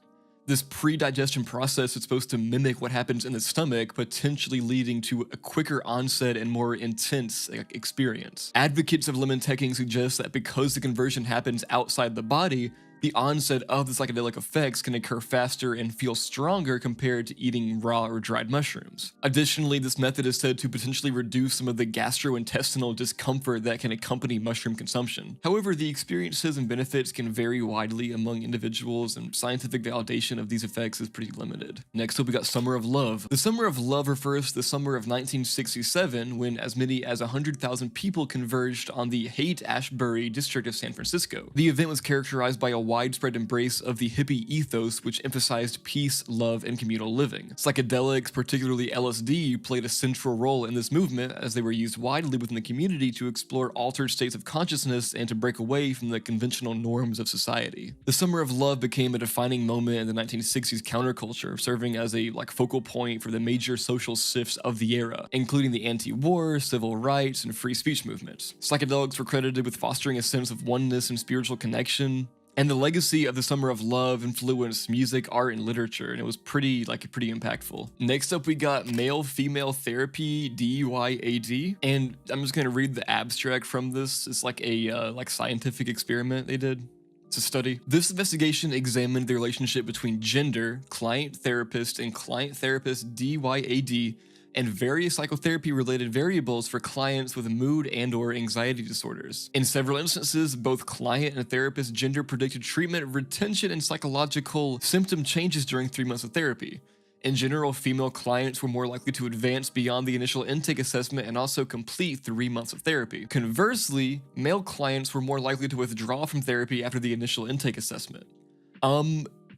This pre-digestion process is supposed to mimic what happens in the stomach, potentially leading to a quicker onset and more intense experience. Advocates of lemon teching suggest that because the conversion happens outside the body, the onset of the psychedelic effects can occur faster and feel stronger compared to eating raw or dried mushrooms. Additionally, this method is said to potentially reduce some of the gastrointestinal discomfort that can accompany mushroom consumption. However, the experiences and benefits can vary widely among individuals, and scientific validation of these effects is pretty limited. Next up, we got Summer of Love. The Summer of Love refers to the summer of 1967, when as many as 100,000 people converged on the Haight-Ashbury district of San Francisco. The event was characterized by a widespread embrace of the hippie ethos, which emphasized peace, love, and communal living. Psychedelics, particularly LSD, played a central role in this movement, as they were used widely within the community to explore altered states of consciousness and to break away from the conventional norms of society. The Summer of Love became a defining moment in the 1960s counterculture, serving as a focal point for the major social shifts of the era, including the anti-war, civil rights, and free speech movements. Psychedelics were credited with fostering a sense of oneness and spiritual connection, and the legacy of the Summer of Love influenced music, art, and literature, and it was pretty impactful. Next up, we got male-female therapy, DYAD, and I'm just gonna read the abstract from this. It's like a scientific experiment they did. It's a study. This investigation examined the relationship between gender, client-therapist, and client-therapist DYAD, and various psychotherapy-related variables for clients with mood and/or anxiety disorders. In several instances, both client and therapist gender predicted treatment, retention, and psychological symptom changes during 3 months of therapy. In general, female clients were more likely to advance beyond the initial intake assessment and also complete 3 months of therapy. Conversely, male clients were more likely to withdraw from therapy after the initial intake assessment.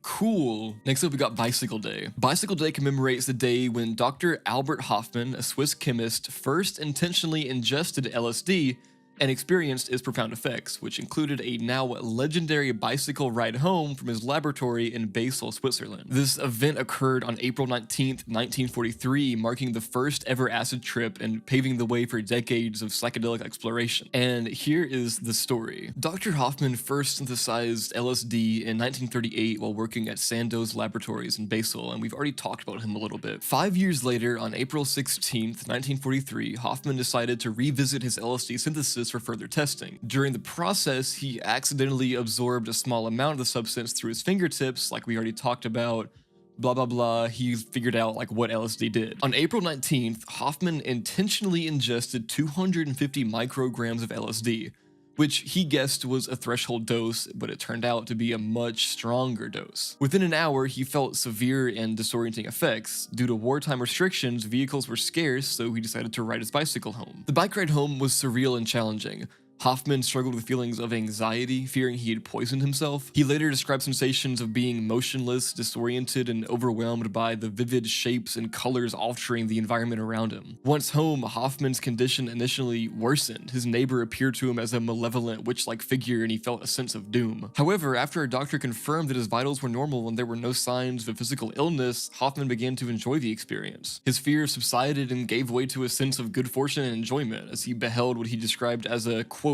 Cool. Next up, we got Bicycle Day. Bicycle Day commemorates the day when Dr. Albert Hofmann, a Swiss chemist, first intentionally ingested LSD and experienced its profound effects, which included a now legendary bicycle ride home from his laboratory in Basel, Switzerland. This event occurred on April 19th, 1943, marking the first ever acid trip and paving the way for decades of psychedelic exploration. And here is the story. Dr. Hofmann first synthesized LSD in 1938 while working at Sandoz Laboratories in Basel, and we've already talked about him a little bit. 5 years later, on April 16th, 1943, Hofmann decided to revisit his LSD synthesis for further testing. During the process, he accidentally absorbed a small amount of the substance through his fingertips, like we already talked about. Blah blah blah, he figured out what LSD did. On April 19th, Hofmann intentionally ingested 250 micrograms of LSD, which he guessed was a threshold dose, but it turned out to be a much stronger dose. Within an hour, he felt severe and disorienting effects. Due to wartime restrictions, vehicles were scarce, so he decided to ride his bicycle home. The bike ride home was surreal and challenging. Hoffman struggled with feelings of anxiety, fearing he had poisoned himself. He later described sensations of being motionless, disoriented, and overwhelmed by the vivid shapes and colors altering the environment around him. Once home, Hoffman's condition initially worsened. His neighbor appeared to him as a malevolent, witch-like figure, and he felt a sense of doom. However, after a doctor confirmed that his vitals were normal and there were no signs of a physical illness, Hoffman began to enjoy the experience. His fear subsided and gave way to a sense of good fortune and enjoyment as he beheld what he described as a, quote,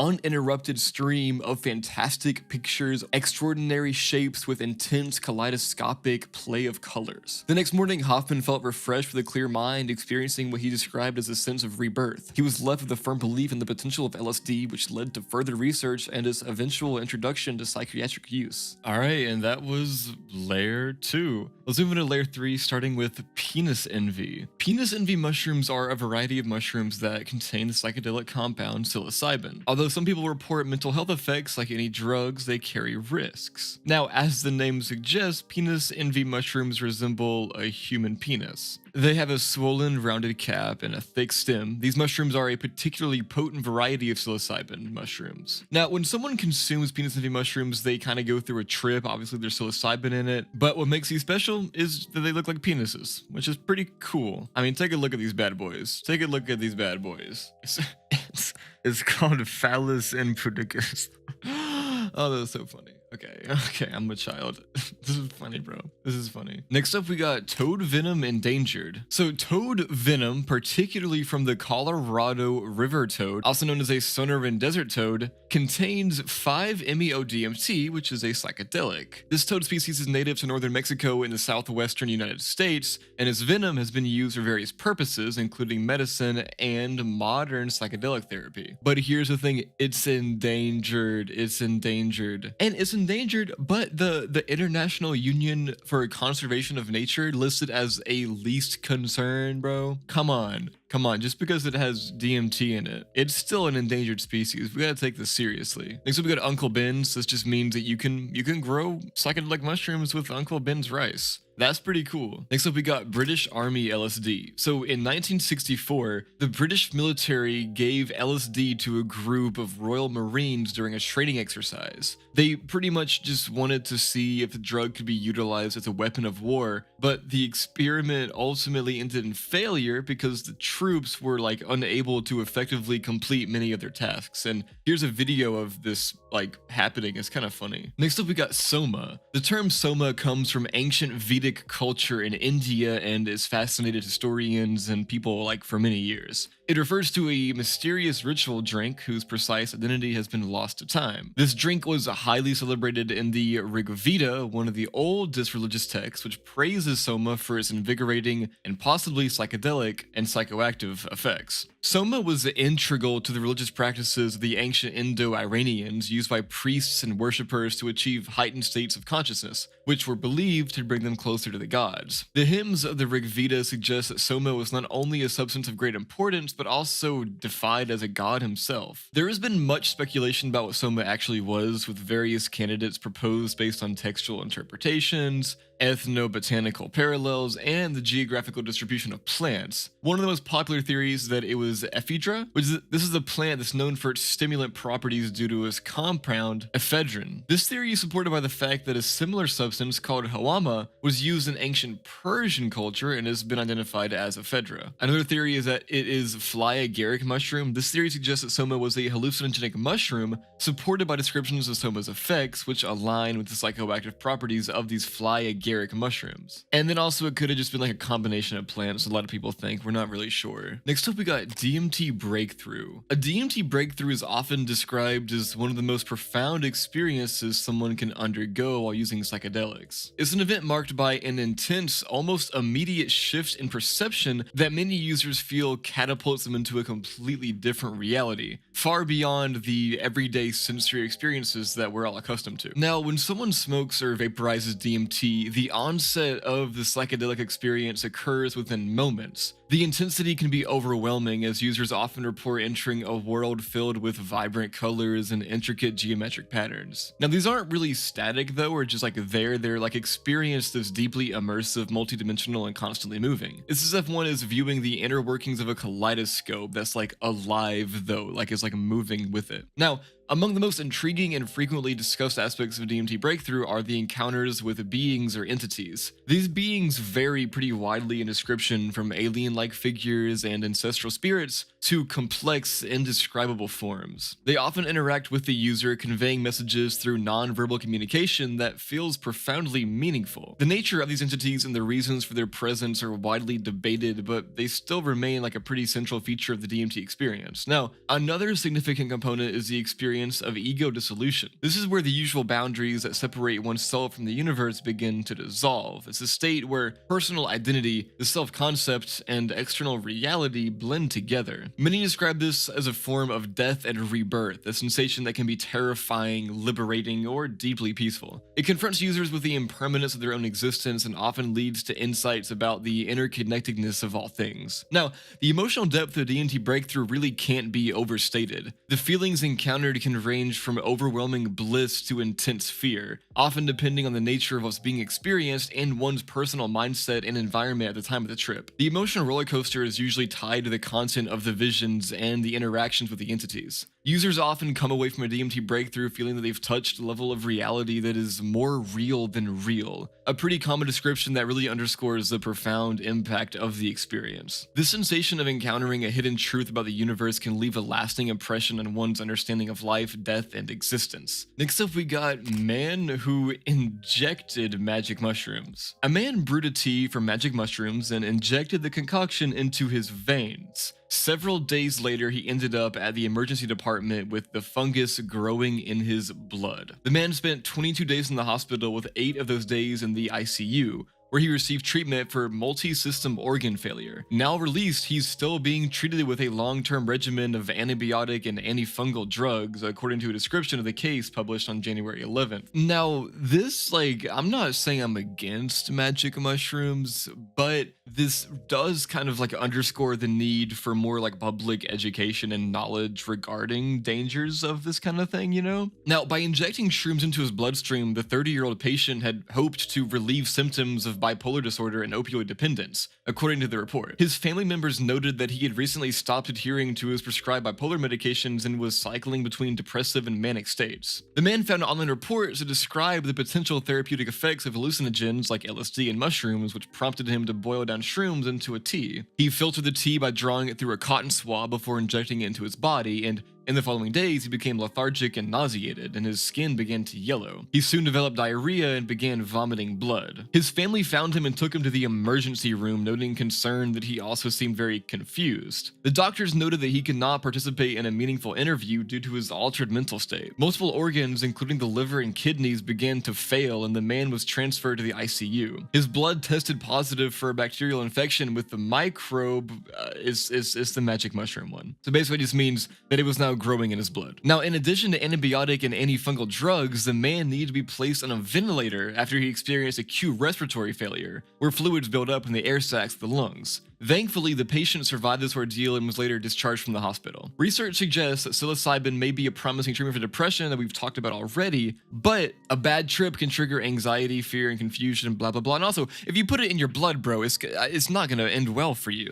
uninterrupted stream of fantastic pictures, extraordinary shapes with intense kaleidoscopic play of colors. The next morning, Hoffman felt refreshed with a clear mind, experiencing what he described as a sense of rebirth. He was left with a firm belief in the potential of LSD, which led to further research and its eventual introduction to psychiatric use. Alright, and that was layer 2. Let's move into layer 3, starting with penis envy. Penis envy mushrooms are a variety of mushrooms that contain the psychedelic compound psilocybin. Although some people report mental health effects like any drugs, they carry risks. Now, as the name suggests, penis envy mushrooms resemble a human penis. They have a swollen, rounded cap and a thick stem. These mushrooms are a particularly potent variety of psilocybin mushrooms. Now, when someone consumes penis envy mushrooms, they kind of go through a trip. Obviously, there's psilocybin in it. But what makes these special is that they look like penises, which is pretty cool. I mean, take a look at these bad boys. Take a look at these bad boys. It's called phallus impudicus. Oh, that's so funny. Okay, I'm a child. This is funny, bro. This is funny. Next up, we got toad venom endangered. So toad venom, particularly from the Colorado river toad, also known as a Sonoran desert toad, contains 5-MeO-DMT, which is a psychedelic. This toad species is native to northern Mexico in the southwestern United States, and its venom has been used for various purposes, including medicine and modern psychedelic therapy. But here's the thing, it's endangered. It's endangered. And it's endangered, but the International Union for Conservation of Nature listed as a least concern, bro. Come on, just because it has DMT in it, it's still an endangered species. We gotta take this seriously. Next up, we got Uncle Ben's. This just means that you can grow psychedelic mushrooms with Uncle Ben's rice. That's pretty cool. Next up, we got British Army LSD. So in 1964, the British military gave LSD to a group of Royal Marines during a training exercise. They pretty much just wanted to see if the drug could be utilized as a weapon of war, but the experiment ultimately ended in failure because the troops were unable to effectively complete many of their tasks. And here's a video of this happening. It's kind of funny. Next up, we got soma. The term soma comes from ancient Vedic culture in India and has fascinated historians and people for many years. It refers to a mysterious ritual drink whose precise identity has been lost to time. This drink was highly celebrated in the Rig Veda, one of the oldest religious texts, which praises soma for its invigorating and possibly psychedelic and psychoactive effects. Soma was integral to the religious practices of the ancient Indo-Iranians, used by priests and worshippers to achieve heightened states of consciousness, which were believed to bring them closer to the gods. The hymns of the Rig Veda suggest that soma was not only a substance of great importance, but also defied as a god himself. There has been much speculation about what soma actually was, with various candidates proposed based on textual interpretations, ethnobotanical parallels, and the geographical distribution of plants. One of the most popular theories is that it was ephedra, this is a plant that's known for its stimulant properties due to its compound ephedrine. This theory is supported by the fact that a similar substance called hawama was used in ancient Persian culture and has been identified as ephedra. Another theory is that it is fly agaric mushroom. This theory suggests that soma was a hallucinogenic mushroom, supported by descriptions of soma's effects, which align with the psychoactive properties of these fly agaric mushrooms. And then also it could have just been a combination of plants. A lot of people think. We're not really sure. Next up, we got DMT breakthrough. A DMT breakthrough is often described as one of the most profound experiences someone can undergo while using psychedelics. It's an event marked by an intense, almost immediate shift in perception that many users feel catapults them into a completely different reality, far beyond the everyday sensory experiences that we're all accustomed to. Now, when someone smokes or vaporizes DMT, the onset of the psychedelic experience occurs within moments. The intensity can be overwhelming, as users often report entering a world filled with vibrant colors and intricate geometric patterns. Now, these aren't really static though, or just they're experienced as deeply immersive, multidimensional, and constantly moving. It's as if one is viewing the inner workings of a kaleidoscope that's alive though, is moving with it. Now, Among the most intriguing and frequently discussed aspects of DMT breakthrough are the encounters with beings or entities. These beings vary pretty widely in description, from alien-like figures and ancestral spirits to complex, indescribable forms. They often interact with the user, conveying messages through non-verbal communication that feels profoundly meaningful. The nature of these entities and the reasons for their presence are widely debated, but they still remain like a pretty central feature of the DMT experience. Now, another significant component is the experience of ego dissolution. This is where the usual boundaries that separate oneself from the universe begin to dissolve. It's a state where personal identity, the self-concept, and external reality blend together. Many describe this as a form of death and rebirth, a sensation that can be terrifying, liberating, or deeply peaceful. It confronts users with the impermanence of their own existence and often leads to insights about the interconnectedness of all things. Now, the emotional depth of DMT breakthrough really can't be overstated. The feelings encountered can range from overwhelming bliss to intense fear, often depending on the nature of what's being experienced and one's personal mindset and environment at the time of the trip. The emotional roller coaster is usually tied to the content of the visions and the interactions with the entities. Users often come away from a DMT breakthrough feeling that they've touched a level of reality that is more real than real, a pretty common description that really underscores the profound impact of the experience. This sensation of encountering a hidden truth about the universe can leave a lasting impression on one's understanding of life, death, and existence. Next up, we got man who injected magic mushrooms. A man brewed a tea from magic mushrooms and injected the concoction into his veins. Several days later, he ended up at the emergency department with the fungus growing in his blood. The man spent 22 days in the hospital, with 8 of those days in the ICU, where he received treatment for multi-system organ failure. Now released, he's still being treated with a long-term regimen of antibiotic and antifungal drugs, according to a description of the case published on January 11th. Now, this, I'm not saying I'm against magic mushrooms, but this does kind of underscore the need for more public education and knowledge regarding dangers of this kind of thing, you know? Now, by injecting shrooms into his bloodstream, the 30-year-old patient had hoped to relieve symptoms of bipolar disorder and opioid dependence, according to the report. His family members noted that he had recently stopped adhering to his prescribed bipolar medications and was cycling between depressive and manic states. The man found online reports that describe the potential therapeutic effects of hallucinogens like LSD and mushrooms, which prompted him to boil down shrooms into a tea. He filtered the tea by drawing it through a cotton swab before injecting it into his body, and in the following days, he became lethargic and nauseated, and his skin began to yellow. He soon developed diarrhea and began vomiting blood. His family found him and took him to the emergency room, noting concern that he also seemed very confused. The doctors noted that he could not participate in a meaningful interview due to his altered mental state. Multiple organs, including the liver and kidneys, began to fail, and the man was transferred to the ICU. His blood tested positive for a bacterial infection with the microbe, is the magic mushroom one. So basically it just means that it was now growing in his blood. Now, in addition to antibiotic and antifungal drugs, the man needed to be placed on a ventilator after he experienced acute respiratory failure, where fluids build up in the air sacs of the lungs. Thankfully, the patient survived this ordeal and was later discharged from the hospital. Research suggests that psilocybin may be a promising treatment for depression that we've talked about already, but a bad trip can trigger anxiety, fear, and confusion, blah, blah, blah. And also, if you put it in your blood, bro, it's not gonna end well for you.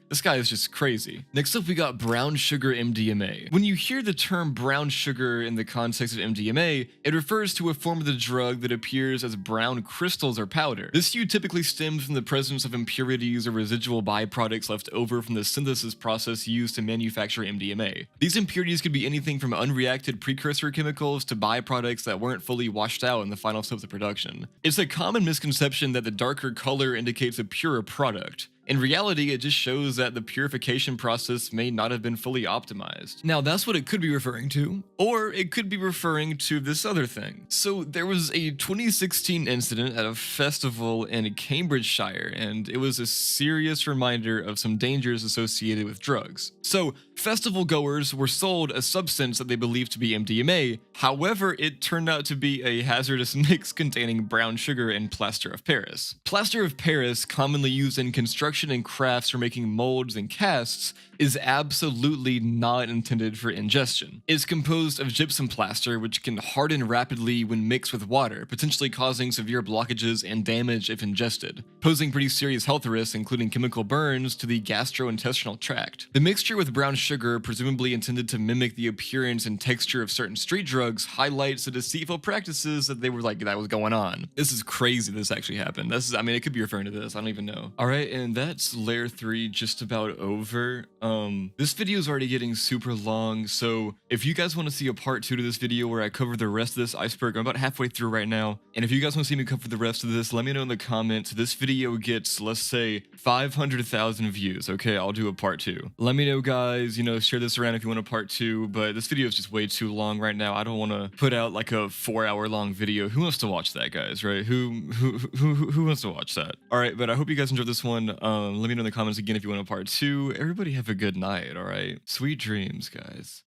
This guy is just crazy. Next up, we got brown sugar MDMA. When you hear the term brown sugar in the context of MDMA, it refers to a form of the drug that appears as brown crystals or powder. This hue typically stems from the presence of impurities or residual byproducts left over from the synthesis process used to manufacture MDMA. These impurities could be anything from unreacted precursor chemicals to byproducts that weren't fully washed out in the final steps of production. It's a common misconception that the darker color indicates a purer product. In reality, it just shows that the purification process may not have been fully optimized. Now, that's what it could be referring to, or it could be referring to this other thing. So there was a 2016 incident at a festival in Cambridgeshire, and it was a serious reminder of some dangers associated with drugs. So festival goers were sold a substance that they believed to be MDMA. However, it turned out to be a hazardous mix containing brown sugar and plaster of Paris. Plaster of Paris, commonly used in construction and crafts for making molds and casts, is absolutely not intended for ingestion. It's composed of gypsum plaster, which can harden rapidly when mixed with water, potentially causing severe blockages and damage if ingested, posing pretty serious health risks, including chemical burns to the gastrointestinal tract. The mixture with brown sugar, presumably intended to mimic the appearance and texture of certain street drugs, highlights the deceitful practices that they were like, that was going on. This is crazy this actually happened. I mean, it could be referring to this. I don't even know. All right, and that's layer 3 just about over. This video is already getting super long, so if you guys want to see a part 2 to this video where I cover the rest of this iceberg, I'm about halfway through right now, and if you guys want to see me cover the rest of this, let me know in the comments. This video gets, let's say, 500,000 views, okay? I'll do a part 2. Let me know, guys, you know, share this around if you want a part 2, but this video is just way too long right now. I don't want to put out like a 4-hour long video. Who wants to watch that, guys, right? Who wants to watch that? All right, but I hope you guys enjoyed this one. Let me know in the comments again if you want a part 2. Everybody have a good night, all right? Sweet dreams, guys.